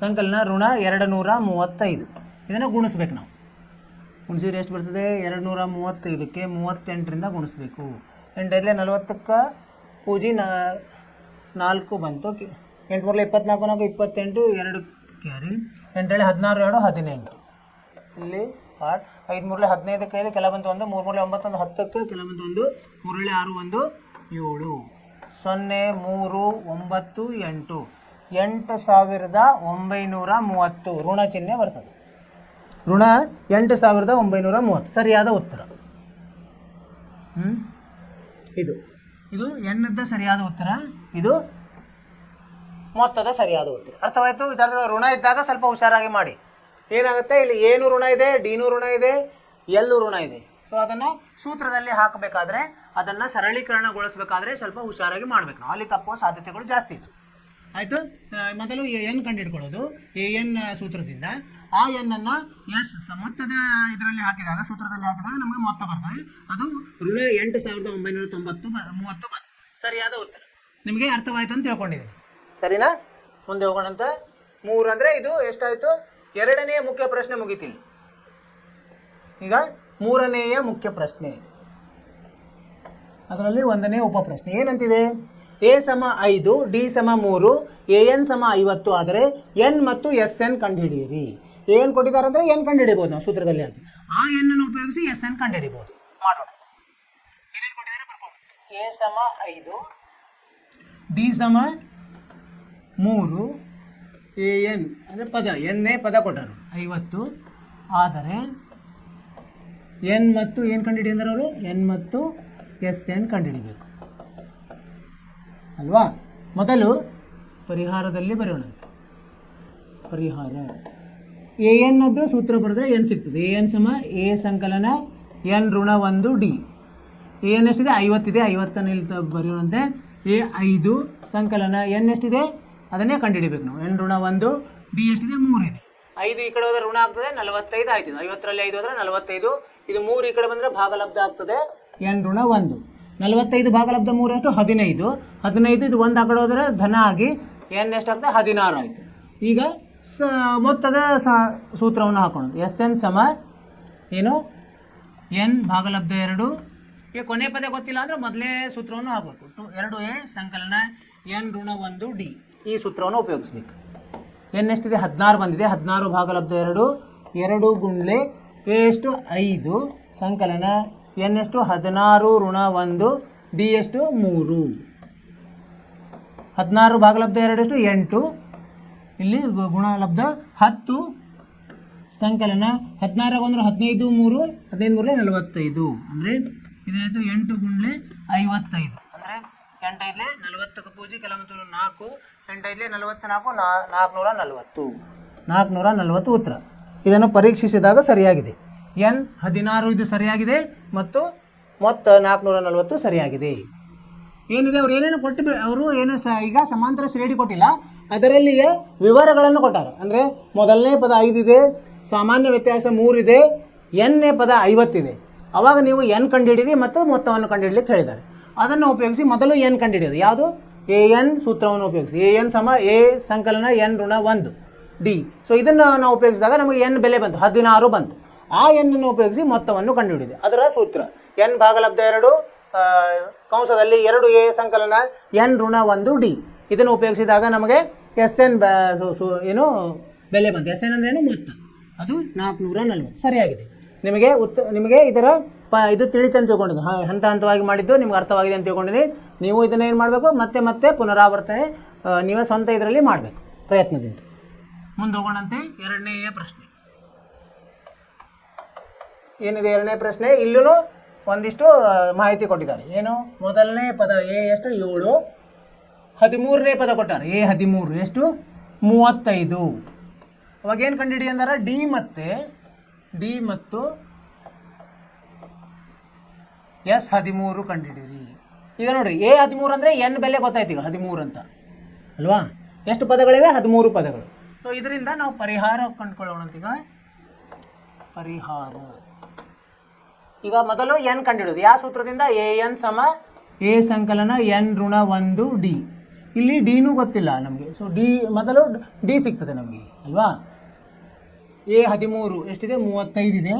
ಸಂಕಲನ ಋಣ 235. ಇದನ್ನು ಗುಣಿಸ್ಬೇಕು ನಾವು. ಗುಣಿಸಿದ್ರೆ ಎಷ್ಟು ಬರ್ತದೆ? 235ಕ್ಕೆ 38ರಿಂದ ಗುಣಿಸ್ಬೇಕು. 8 5 40ಕ್ಕೆ ಪೂಜಿ 4 ಬಂತು. 8 3 24 4 28 2 ಕ್ಯಾರಿ 8 16 2 18. ಇಲ್ಲಿ 5 3 15ಕ್ಕೆ 5 ಕೆಲ ಬಂತು 1 3 3 9 1 10ಕ್ಕೆ ಕೆಲ ಬಂತು 1 3 6 1 7 0 3 9 8 8930 ಋಣ ಚಿಹ್ನೆ ಬರ್ತದೆ. ಋಣ 8930 ಸರಿಯಾದ ಉತ್ತರ. ಇದು ಎನ್ನದ ಸರಿಯಾದ ಉತ್ತರ. ಇದು ಮೊತ್ತದ ಸರಿಯಾದ ಉತ್ತರ. ಅರ್ಥವಾಯಿತು? ಇದರ ಋಣ ಇದ್ದಾಗ ಸ್ವಲ್ಪ ಹುಷಾರಾಗಿ ಮಾಡಿ. ಏನಾಗುತ್ತೆ? ಇಲ್ಲಿ ಏನು ಋಣ ಇದೆ, ಡಿನೂ ಋಣ ಇದೆ, ಎಲ್ಲೂ ಋಣ ಇದೆ. ಸೊ ಅದನ್ನು ಸೂತ್ರದಲ್ಲಿ ಹಾಕಬೇಕಾದ್ರೆ, ಅದನ್ನು ಸರಳೀಕರಣಗೊಳಿಸಬೇಕಾದ್ರೆ ಸ್ವಲ್ಪ ಹುಷಾರಾಗಿ ಮಾಡಬೇಕು ನಾವು. ಅಲ್ಲಿ ತಪ್ಪುವ ಸಾಧ್ಯತೆಗಳು ಜಾಸ್ತಿ ಇದೆ. ಆಯಿತು? ಮೊದಲು ಎ ಎನ್ ಕಂಡುಹಿಡ್ಕೊಳ್ಳೋದು. ಎ ಎನ್ ಸೂತ್ರದಿಂದ ಆ ಎನ್ನನ್ನು ಎಸ್ ಮೊತ್ತದ ಇದರಲ್ಲಿ ಹಾಕಿದಾಗ, ಸೂತ್ರದಲ್ಲಿ ಹಾಕಿದಾಗ ನಮಗೆ ಮೊತ್ತ ಬರ್ತದೆ. ಅದು ಋಣ 8930 ಸರಿಯಾದ ಉತ್ತರ. ನಿಮಗೆ ಅರ್ಥವಾಯಿತು ಅಂತ ತಿಳ್ಕೊಂಡಿದ್ದೀನಿ. ಸರಿನಾ? ಮುಂದೆ ಹೋಗೋಣಂತ. 3 ಅಂದರೆ ಇದು ಎಷ್ಟಾಯಿತು? ಎರಡನೆಯ ಮುಖ್ಯ ಪ್ರಶ್ನೆ ಮುಗಿತಿಲ್ಲ. ಈಗ ಮೂರನೆಯ ಮುಖ್ಯ ಪ್ರಶ್ನೆ, ಅದರಲ್ಲಿ ಒಂದನೇ ಉಪಪ್ರಶ್ನೆ ಏನಂತಿದೆ? ಎ ಸಮ 5 ಡಿ ಸಮ 3 ಎ ಎನ್ ಸಮ 50 ಆದರೆ ಎನ್ ಮತ್ತು ಎಸ್ ಎನ್ ಕಂಡುಹಿಡಿಯಿರಿ. ಏನು ಕೊಟ್ಟಿದ್ದಾರೆ ಅಂದರೆ ಎನ್ ಕಂಡುಹಿಡಿಬೋದು ನಾವು ಸೂತ್ರದಲ್ಲಿ ಹಾಕಿ. ಆ ಎನ್ನನ್ನು ಉಪಯೋಗಿಸಿ ಎಸ್ ಎನ್ ಕಂಡುಹಿಡಿಬೋದು. ಮಾಡೋಣ. ಏನೇನು ಕೊಟ್ಟಿದ್ದಾರೆ ಬರ್ಕೊಂಡು. ಎ ಸಮ 5 ಡಿ ಸಮ 3 ಎ ಎನ್ ಅಂದರೆ ಪದ, ಎನ್ನೇ ಪದ ಕೊಟ್ಟರು 50 ಆದರೆ ಎನ್ ಮತ್ತು ಏನು ಕಂಡುಹಿಡಿ ಅಂದರೆ ಅವರು ಎನ್ ಮತ್ತು ಎಸ್ ಎನ್ ಕಂಡುಹಿಡಿಬೇಕು ಅಲ್ವಾ? ಮೊದಲು ಪರಿಹಾರದಲ್ಲಿ ಬರೆಯೋಣ. ಪರಿಹಾರ ಎ ಎನ್ನದ್ದು ಸೂತ್ರ ಬರೆದ್ರೆ ಎನ್ ಸಿಗ್ತದೆ. ಎ ಎನ್ ಸಮ ಎ ಸಂಕಲನ ಎನ್ ಋಣ 1 ಡಿ. ಎ ಎನ್ ಎಷ್ಟಿದೆ? 50 ಇದೆ. 50 ಇಲ್ಲಿ ಬರೆಯೋಣಂತೆ. ಎ 5 ಸಂಕಲನ ಎನ್ ಎಷ್ಟಿದೆ ಅದನ್ನೇ ಕಂಡುಹಿಡಿಬೇಕು ನಾವು. ಎನ್ ಋಣ 1 ಡಿ ಎಷ್ಟಿದೆ? 3 ಇದೆ. 5 ಈ ಕಡೆ ಹೋದರೆ ಋಣ ಆಗ್ತದೆ, 45 ಆಯ್ತು. 50ರಲ್ಲಿ 5 ಹೋದರೆ 45. ಇದು 3 ಈ ಕಡೆ ಬಂದರೆ ಭಾಗಲಬ್ಧ ಆಗ್ತದೆ ಎನ್ ಋಣ 1. 45 ಭಾಗಲಬ್ಧ 3 ಎಷ್ಟು? 15. 15 ಇದು 1 ಆ ಕಡೆ ಹೋದರೆ ಧನ ಆಗಿ ಎನ್ ಎಷ್ಟಾಗ್ತದೆ? 16 ಆಯಿತು. ಈಗ ಮೊತ್ತದ ಸೂತ್ರವನ್ನು ಹಾಕೋಣ. ಎಸ್ ಎನ್ ಸಮ ಏನು ಎನ್ ಭಾಗಲಬ್ಧ 2. ಈಗ ಕೊನೆ ಪದ ಗೊತ್ತಿಲ್ಲ ಅಂದರೆ ಮೊದಲೇ ಸೂತ್ರವನ್ನು ಹಾಕಬೇಕು. 2a ಸಂಕಲನ ಎನ್ ಋಣ 1 ಡಿ. ಈ ಸೂತ್ರವನ್ನು ಉಪಯೋಗಿಸ್ಬೇಕು. ಎನ್ ಎಷ್ಟಿದೆ 16 ಬಂದಿದೆ. 16 ಭಾಗಲಬ್ಧ 2 2 ಗುಂಡ್ಲೆ ಎ ಎಷ್ಟು 5 ಸಂಕಲನ ಎನ್ ಎಷ್ಟು 16 ಋಣ 1 ಡಿ ಎಷ್ಟು 3. 16 ಭಾಗಲಬ್ಧ 2 ಎಷ್ಟು 8. ಇಲ್ಲಿ ಗುಣಲಬ್ಧ 10 ಸಂಕಲನ 16 ಅಂದರೆ 15 3 15 ಮೂರಲೆ 45. ಅಂದರೆ ಇದಾಯಿತು 8 ಗುಂಡ್ಲೆ 55. ಅಂದರೆ 8 5 40 ಪೂಜೆ ಕೆಲವೊಂದು 4 8 5 44 440 440 ಉತ್ತರ. ಇದನ್ನು ಪರೀಕ್ಷಿಸಿದಾಗ ಸರಿಯಾಗಿದೆ. ಎನ್ 16 ಇದು ಸರಿಯಾಗಿದೆ ಮತ್ತು ಮೊತ್ತ 440 ಸರಿಯಾಗಿದೆ. ಏನಿದೆ ಅವ್ರು ಏನೇನು ಕೊಟ್ಟು ಅವರು ಏನು ಈಗ ಸಮಾಂತರ ಶ್ರೇಣಿ ಕೊಟ್ಟಿಲ್ಲ, ಅದರಲ್ಲಿಯೇ ವಿವರಗಳನ್ನು ಕೊಟ್ಟಾರೆ. ಅಂದರೆ ಮೊದಲನೇ ಪದ 5 ಇದೆ, ಸಾಮಾನ್ಯ ವ್ಯತ್ಯಾಸ 3 ಇದೆ, ಎನ್ನೇ ಪದ 50 ಇದೆ. ಆವಾಗ ನೀವು ಎನ್ ಕಂಡುಹಿಡಿಯಿರಿ ಮತ್ತು ಮೊತ್ತವನ್ನು ಕಂಡುಹಿಡಲಿಕ್ಕೆ ಹೇಳಿದ್ದಾರೆ. ಅದನ್ನು ಉಪಯೋಗಿಸಿ ಮೊದಲು ಎನ್ ಕಂಡುಹಿಡಿಯೋದು ಯಾವುದು? ಎ ಎನ್ ಸೂತ್ರವನ್ನು ಉಪಯೋಗಿಸಿ. ಎ ಎನ್ ಸಮ ಎ ಸಂಕಲನ ಎನ್ ಋಣ 1 ಡಿ. ಸೊ ಇದನ್ನು ನಾವು ಉಪಯೋಗಿಸಿದಾಗ ನಮಗೆ ಎನ್ ಬೆಲೆ ಬಂತು 16 ಬಂತು. ಆ ಎನ್ನನ್ನು ಉಪಯೋಗಿಸಿ ಮೊತ್ತವನ್ನು ಕಂಡುಹಿಡಿದೆ. ಅದರ ಸೂತ್ರ ಎನ್ ಭಾಗಲಬ್ಧ 2 ಕಂಸದಲ್ಲಿ 2a ಸಂಕಲನ ಎನ್ ಋಣ 1 ಡಿ. ಇದನ್ನು ಉಪಯೋಗಿಸಿದಾಗ ನಮಗೆ ಎಸ್ ಎನ್ ಏನು ಬೆಲೆ ಬಂತು. ಎಸ್ ಎನ್ ಅಂದ್ರೇನು ಮೊತ್ತ, ಅದು 440 ಸರಿಯಾಗಿದೆ. ನಿಮಗೆ ಇದರ ಇದು ತಿಳಿತು ಅಂತ ತಿಳ್ಕೊಂಡಿದ್ದು, ಹಂತ ಹಂತವಾಗಿ ಮಾಡಿದ್ದು ನಿಮ್ಗೆ ಅರ್ಥವಾಗಿದೆ ಅಂತ ತಿಳ್ಕೊಂಡಿದ್ದೀನಿ. ನೀವು ಇದನ್ನು ಏನು ಮಾಡಬೇಕು, ಮತ್ತೆ ಮತ್ತೆ ಪುನರಾವರ್ತನೆ ನೀವೇ ಸ್ವಂತ ಇದರಲ್ಲಿ ಮಾಡಬೇಕು ಪ್ರಯತ್ನದಿಂದ. ಮುಂದೆ ಹೋಗೋಣಂತೆ ಎರಡನೆಯ ಪ್ರಶ್ನೆ. ಏನಿದೆ ಎರಡನೇ ಪ್ರಶ್ನೆ? ಇಲ್ಲೂ ಒಂದಿಷ್ಟು ಮಾಹಿತಿ ಕೊಟ್ಟಿದ್ದಾರೆ. ಏನು? ಮೊದಲನೇ ಪದ ಎ ಎಷ್ಟು 7, 13ನೇ ಪದ ಕೊಟ್ಟಾರೆ ಎ 13 ಎಷ್ಟು 35. ಅವಾಗ ಏನು ಕಂಡುಹಿಡಿ ಅಂದಾರ? ಡಿ ಮತ್ತು ಎಸ್ 13 ಕಂಡುಹಿಡಿಯಿರಿ. ಈಗ ನೋಡ್ರಿ ಎ 13 ಅಂದರೆ ಎನ್ ಬೆಲೆ ಗೊತ್ತಾಯ್ತು ಈಗ 13 ಅಂತ ಅಲ್ವಾ? ಎಷ್ಟು ಪದಗಳಿವೆ? 13 ಪದಗಳು. ಸೊ ಇದರಿಂದ ನಾವು ಪರಿಹಾರ ಕಂಡುಕೊಳ್ಳೋಣ. ಪರಿಹಾರ ಈಗ ಮೊದಲು ಎನ್ ಕಂಡುಹಿಡಿಯೋದು ಯಾವ ಸೂತ್ರದಿಂದ? ಎ ಎನ್ ಸಮ ಎ ಸಂಕಲನ ಎನ್ ಋಣ 1 ಡಿ. ಇಲ್ಲಿ ಡಿನೂ ಗೊತ್ತಿಲ್ಲ ನಮಗೆ. ಸೊ ಮೊದಲು ಡಿ ಸಿಗ್ತದೆ ನಮಗೆ ಅಲ್ವಾ? ಎ 13 ಎಷ್ಟಿದೆ 35 ಇದೆ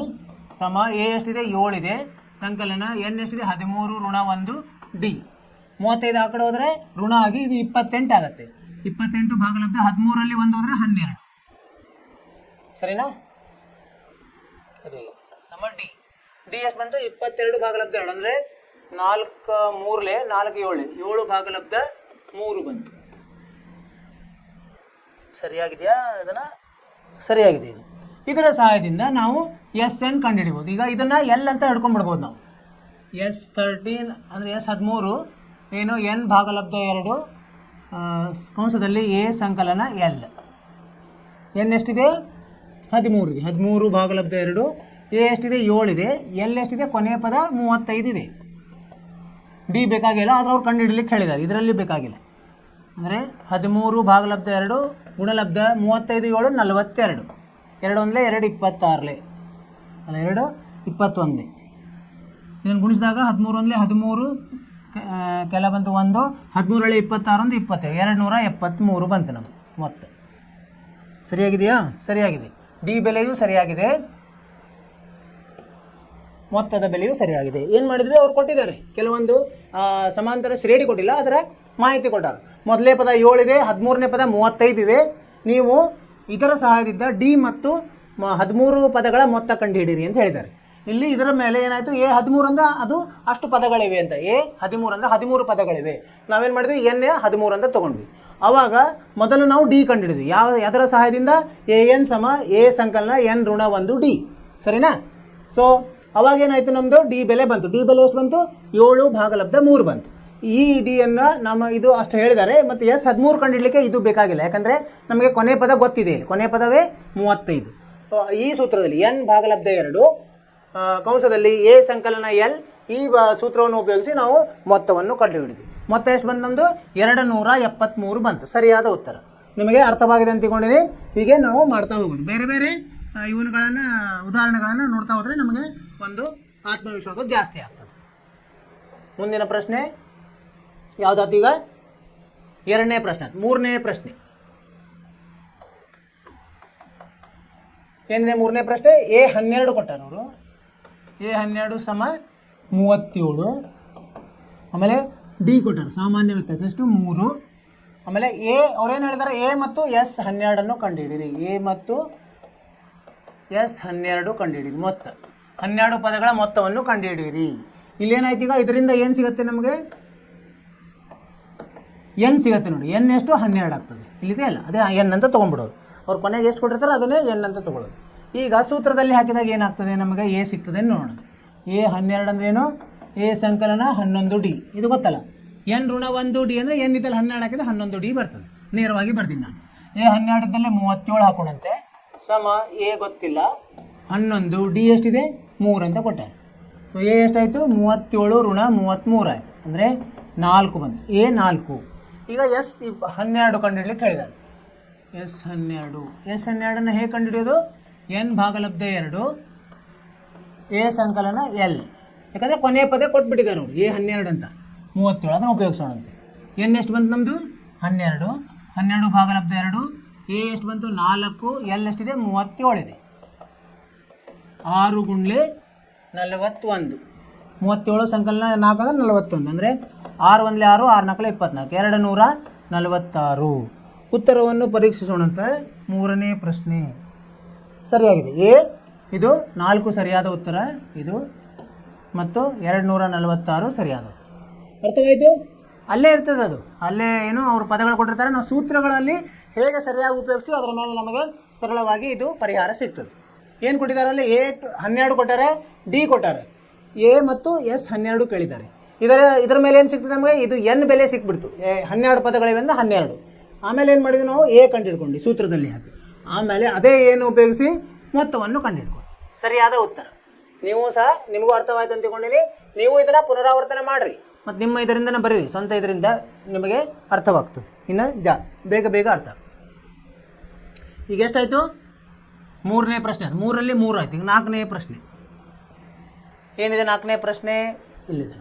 ಸಮ ಎ ಎಷ್ಟಿದೆ 7 ಇದೆ ಸಂಕಲನ ಎನ್ ಎಷ್ಟಿದೆ 13 ಋಣ 1 ಡಿ. 35 ಆ ಕಡೆ ಹೋದರೆ ಋಣ ಆಗಿ ಇದು 28 ಆಗುತ್ತೆ. 28 ಭಾಗಲಬ್ಧ 13ರಲ್ಲಿ 1 ಹೋದರೆ 12 ಸರಿನಾ? ಸಮ ಡಿ ಎಷ್ಟು ಬಂತು? 22 ಭಾಗಲಬ್ಧ 2 ಅಂದರೆ 4 3 4 7 ಭಾಗಲಬ್ಧ 3 ಬಂತು. ಸರಿಯಾಗಿದೆಯಾ? ಇದನ್ನು ಸರಿಯಾಗಿದೆ. ಇದರ ಸಹಾಯದಿಂದ ನಾವು ಎಸ್ ಎನ್ ಕಂಡುಹಿಡಿಬೋದು. ಈಗ ಇದನ್ನು ಎಲ್ ಅಂತ ಹಿಡ್ಕೊಂಡ್ಬಿಡ್ಬೋದು ನಾವು. ಎಸ್ 13 ಅಂದರೆ ಎಸ್ 13 ಏನು ಎನ್ ಭಾಗಲಬ್ಧ 2 ಕಂಸದಲ್ಲಿ ಎ ಸಂಕಲನ ಎಲ್. ಎನ್ ಎಷ್ಟಿದೆ 13 ಇದೆ. 13 ಭಾಗಲಬ್ಧ 2 ಎ ಎಷ್ಟಿದೆ 7 ಇದೆ. ಎಲ್ ಎಷ್ಟಿದೆ ಕೊನೆಯ ಪದ 35 ಇದೆ. ಡಿ ಬೇಕಾಗಿಲ್ಲ, ಆದರೆ ಅವ್ರು ಕಂಡುಹಿಡಲಿಕ್ಕೆ ಹೇಳಿದ್ದಾರೆ. ಇದರಲ್ಲಿ ಬೇಕಾಗಿಲ್ಲ. ಅಂದರೆ 13 ಭಾಗಲಬ್ಧ 2 ಗುಣಲಬ್ಧ 35 7 42 2 1 2 26 ಅಲ್ಲ 2 21. ಇದನ್ನು ಗುಣಿಸಿದಾಗ 13 1 13 ಕೆಲ ಬಂತು 1 13 26 1 273 ಬಂತು ನಮ್ಗೆ ಮೊತ್ತ. ಸರಿಯಾಗಿದೆಯಾ? ಸರಿಯಾಗಿದೆ. ಡಿ ಬೆಲೆಯೂ ಸರಿಯಾಗಿದೆ, ಮೊತ್ತದ ಬೆಲೆಯೂ ಸರಿಯಾಗಿದೆ. ಏನು ಮಾಡಿದ್ವಿ? ಅವ್ರು ಕೊಟ್ಟಿದ್ದಾರೆ ಕೆಲವೊಂದು ಸಮಾಂತರ ಶ್ರೇಣಿ ಕೊಟ್ಟಿಲ್ಲ, ಅದರ ಮಾಹಿತಿ ಕೊಟ್ಟಾರೆ. ಮೊದಲನೇ ಪದ 7 ಇದೆ, 13ನೇ ಪದ 35 ಇದೆ. ನೀವು ಇದರ ಸಹಾಯದಿಂದ ಡಿ ಮತ್ತು 13 ಪದಗಳ ಮೊತ್ತ ಕಂಡುಹಿಡಿಯಿರಿ ಅಂತ ಹೇಳಿದ್ದಾರೆ. ಇಲ್ಲಿ ಇದರ ಮೇಲೆ ಏನಾಯಿತು? ಎ 13 ಅಂದರೆ ಅದು ಅಷ್ಟು ಪದಗಳಿವೆ ಅಂತ. ಎ 13 ಅಂದರೆ 13 ಪದಗಳಿವೆ. ನಾವೇನು ಮಾಡಿದ್ವಿ? ಎನ್ 13 ಅಂತ ತೊಗೊಂಡ್ವಿ. ಆವಾಗ ಮೊದಲು ನಾವು ಡಿ ಕಂಡುಹಿಡಿದ್ವಿ. ಅದರ ಸಹಾಯದಿಂದ ಎ ಎನ್ ಸಮ ಎ ಸಂಕಲನ ಎನ್ ಋಣ 1 ಡಿ. ಸರಿನಾ? ಸೊ ಅವಾಗೇನಾಯಿತು? ನಮ್ಮದು ಡಿ ಬೆಲೆ ಬಂತು. ಡಿ ಬೆಲೆ ಎಷ್ಟು ಬಂತು? 7 ಭಾಗಲಬ್ಧ 3 ಬಂತು. ಈ ಡಿಯನ್ನು ನಮ್ಮ ಇದು ಅಷ್ಟು ಹೇಳಿದ್ದಾರೆ. ಮತ್ತು ಎಸ್ 13 ಕಂಡುಹಿಡಲಿಕ್ಕೆ ಇದು ಬೇಕಾಗಿಲ್ಲ, ಯಾಕಂದರೆ ನಮಗೆ ಕೊನೆ ಪದ ಗೊತ್ತಿದೆ. ಇಲ್ಲಿ ಕೊನೆ ಪದವೇ 35. ಸೊ ಈ ಸೂತ್ರದಲ್ಲಿ ಎನ್ ಭಾಗಲಬ್ಧ 2 ಕಂಸದಲ್ಲಿ ಎ ಸಂಕಲನ ಎಲ್ ಈ ಸೂತ್ರವನ್ನು ಉಪಯೋಗಿಸಿ ನಾವು ಮೊತ್ತವನ್ನು ಕಂಡುಹಿಡಿದ್ವಿ. ಮೊತ್ತ ಎಷ್ಟು ಬಂತು? ನಮ್ಮದು 273 ಬಂತು. ಸರಿಯಾದ ಉತ್ತರ. ನಿಮಗೆ ಅರ್ಥವಾಗಿದೆ ಅಂತ ತಿಳ್ಕೊಂಡಿನಿ. ಹೀಗೆ ನಾವು ಮಾಡ್ತಾ ಹೋಗೋದು. ಬೇರೆ ಬೇರೆ ಇವನುಗಳನ್ನು ಉದಾಹರಣೆಗಳನ್ನು ನೋಡ್ತಾ ಹೋದರೆ ನಮಗೆ ಒಂದು ಆತ್ಮವಿಶ್ವಾಸ ಜಾಸ್ತಿ ಆಗ್ತದೆ. ಮುಂದಿನ ಪ್ರಶ್ನೆ ಯಾವುದಾಯ್ತು? ಈಗ ಎರಡನೇ ಪ್ರಶ್ನೆ. ಮೂರನೇ ಪ್ರಶ್ನೆ ಏನಿದೆ ಮೂರನೇ ಪ್ರಶ್ನೆ, ಎ 12 ಕೊಟ್ಟಾರ ಅವರು. ಎ 12 ಸಮ 37. ಆಮೇಲೆ ಡಿ ಕೊಟ್ಟಾರ ಸಾಮಾನ್ಯ ವ್ಯತ್ಯಾಸ ಎಷ್ಟು 3. ಆಮೇಲೆ ಎ ಅವ್ರೇನು ಹೇಳಿದ್ದಾರೆ, ಎ ಮತ್ತು S12 ಕಂಡುಹಿಡಿಯಿರಿ. ಎ ಮತ್ತು S12 ಕಂಡುಹಿಡಿಯಿರಿ. ಮೊತ್ತ 12 ಪದಗಳ ಮೊತ್ತವನ್ನು ಕಂಡುಹಿಡಿಯಿರಿ. ಇಲ್ಲೇನಾಯ್ತು ಈಗ, ಇದರಿಂದ ಏನು ಸಿಗುತ್ತೆ ನಮಗೆ, ಎನ್ ಸಿಗುತ್ತೆ ನೋಡಿ. ಎನ್ ಎಷ್ಟು 12 ಆಗ್ತದೆ. ಇಲ್ಲಿದೆ ಅಲ್ಲ, ಅದೇ ಎನ್ ಅಂತ ತೊಗೊಂಡ್ಬಿಡೋದು. ಅವ್ರು ಕೊನೆಗೆ ಎಷ್ಟು ಕೊಟ್ಟಿರ್ತಾರೆ ಅದನ್ನೇ ಎನ್ ಅಂತ ತೊಗೊಳ್ಳೋದು. ಈಗ ಸೂತ್ರದಲ್ಲಿ ಹಾಕಿದಾಗ ಏನಾಗ್ತದೆ ನಮಗೆ, ಎ ಸಿಗ್ತದೆ ನೋಡೋಣ. ಎ 12 ಅಂದ್ರೆ ಏನು, ಎ ಸಂಕಲನ 11D. ಇದು ಗೊತ್ತಲ್ಲ. ಎನ್ ಋಣ 1D ಅಂದರೆ ಎನ್ ಇದ್ದಲ್ಲಿ 12 ಹಾಕಿದ್ರೆ 11D ಬರ್ತದೆ. ನೇರವಾಗಿ ಬರ್ತೀನಿ ನಾನು. ಎ 12 ಇದ್ದಲ್ಲೇ 37 ಹಾಕೋಣಂತೆ ಸಮ ಎ ಗೊತ್ತಿಲ್ಲ 11, ಡಿ ಎಷ್ಟಿದೆ 3 ಅಂತ ಕೊಟ್ಟಾರೆ. ಸೊ ಎ ಎಷ್ಟಾಯಿತು 37 ಋಣ 33 ಆಯಿತು, ಅಂದರೆ 4 ಬಂತು. ಎ 4. ಈಗ S12 ಕಂಡುಹಿಡ್ಲಿಕ್ಕೆ ಹೇಳಿದ್ದಾರೆ. S12 ಹೇಗೆ ಕಂಡುಹಿಡಿಯೋದು, ಎನ್ ಭಾಗಲಬ್ಧ 2 ಎ ಸಂಕಲನ ಎಲ್. ಯಾಕಂದರೆ ಕೊನೆಯ ಪದ ಕೊಟ್ಬಿಟ್ಟಿದ್ದಾರೆ ನೋಡಿ, ಎ 12 ಅಂತ 37 ಅದನ್ನು ಉಪಯೋಗಿಸೋಣಂತೆ. ಎನ್ ಎಷ್ಟು ಬಂತು ನಮ್ಮದು 12, 12 ಭಾಗಲಬ್ಧ 2. ಎ ಎಷ್ಟು ಬಂತು 4, ಎಲ್ ಎಷ್ಟಿದೆ 37 ಇದೆ. 6 ಗುಂಡ್ಲೆ 41, 37 ಸಂಕಲನ 4 ಅಂದರೆ 41, ಅಂದರೆ 6 1 6, 6 4 24, 246. ಉತ್ತರವನ್ನು ಪರೀಕ್ಷಿಸೋಣಂತ. ಮೂರನೇ ಪ್ರಶ್ನೆ ಸರಿಯಾಗಿದೆ. ಎ ಇದು 4 ಸರಿಯಾದ ಉತ್ತರ, ಇದು ಮತ್ತು 246 ಸರಿಯಾದ. ಅರ್ಥವಾಯಿತು? ಅಲ್ಲೇ ಇರ್ತದೆ ಅದು, ಅಲ್ಲೇ ಏನು ಅವರು ಪದಗಳು ಕೊಟ್ಟಿರ್ತಾರೆ. ನಾವು ಸೂತ್ರಗಳಲ್ಲಿ ಹೇಗೆ ಸರಿಯಾಗಿ ಉಪಯೋಗಿಸ್ತೀವಿ ಅದರ ಮೇಲೆ ನಮಗೆ ಸರಳವಾಗಿ ಇದು ಪರಿಹಾರ ಸಿಗ್ತದೆ. ಏನು ಕೊಟ್ಟಿದ್ದಾರೆ ಅಲ್ಲಿ, ಎ 12 ಕೊಟ್ಟಾರೆ, ಡಿ ಕೊಟ್ಟಾರೆ, ಎ ಮತ್ತು S12 ಕೇಳಿದ್ದಾರೆ. ಇದರ ಮೇಲೆ ಏನು ಸಿಗ್ತದೆ ನಮಗೆ, ಇದು ಎನ್ ಬೆಲೆ ಸಿಕ್ಬಿಡ್ತು. 12 ಪದಗಳಿವೆ ಅಂದರೆ 12. ಆಮೇಲೆ ಏನು ಮಾಡಿದ್ವಿ ನಾವು, ಎ ಕಂಡುಹಿಡ್ಕೊಂಡು ಸೂತ್ರದಲ್ಲಿ ಹಾಕಿ, ಆಮೇಲೆ ಅದೇ ಏನು ಉಪಯೋಗಿಸಿ ಮೊತ್ತವನ್ನು ಕಂಡುಹಿಡ್ಕೊಂಡು ಸರಿಯಾದ ಉತ್ತರ. ನೀವು ಸಹ ನಿಮಗೂ ಅರ್ಥವಾಯ್ತು ಅಂತ ತಿಳ್ಕೊಂಡಿರಿ. ನೀವು ಇದನ್ನು ಪುನರಾವರ್ತನೆ ಮಾಡಿರಿ ಮತ್ತು ನಿಮ್ಮ ಇದರಿಂದನೇ ಬರೀರಿ, ಸ್ವಂತ ಇದರಿಂದ ನಿಮಗೆ ಅರ್ಥವಾಗ್ತದೆ. ಇನ್ನು ಬೇಗ ಬೇಗ ಅರ್ಥ. ಈಗ ಎಷ್ಟಾಯಿತು, ಮೂರನೇ ಪ್ರಶ್ನೆ. 3ರಲ್ಲಿ 3 ಆಯ್ತು. ಈಗ 4ನೇ ಪ್ರಶ್ನೆ ಏನಿದೆ, 4ನೇ ಪ್ರಶ್ನೆ ಇಲ್ಲಿದೆ.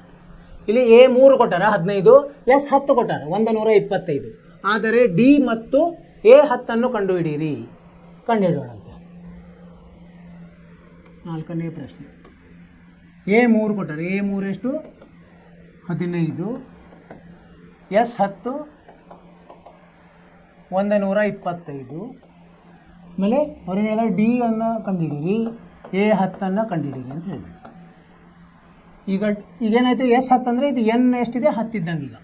ಇಲ್ಲಿ ಎ 3 ಕೊಟ್ಟಾರ 15, S10 ಕೊಟ್ಟಾರ 125. ಆದರೆ ಡಿ ಮತ್ತು ಎ 10 ಕಂಡುಹಿಡಿಯಿರಿ. ಕಂಡುಹಿಡಿಯೋಣಂತೆ. 4ನೇ ಪ್ರಶ್ನೆ ಎ 3 ಕೊಟ್ಟಾರೆ. ಎ 3 ಎಷ್ಟು 15, S10 125. ಆಮೇಲೆ ಅವ್ರೇನು ಹೇಳಿದ್ರೆ ಡಿ ಅನ್ನು ಕಂಡುಹಿಡೀರಿ, ಎ 10 ಕಂಡುಹಿಡೀರಿ ಅಂತ ಹೇಳಿದ್ರು. ಈಗೇನಾಯಿತು, S10 ಅಂದರೆ ಇದು ಎನ್ ಎಷ್ಟಿದೆ 10 ಇದ್ದಂಗೆ ಈಗ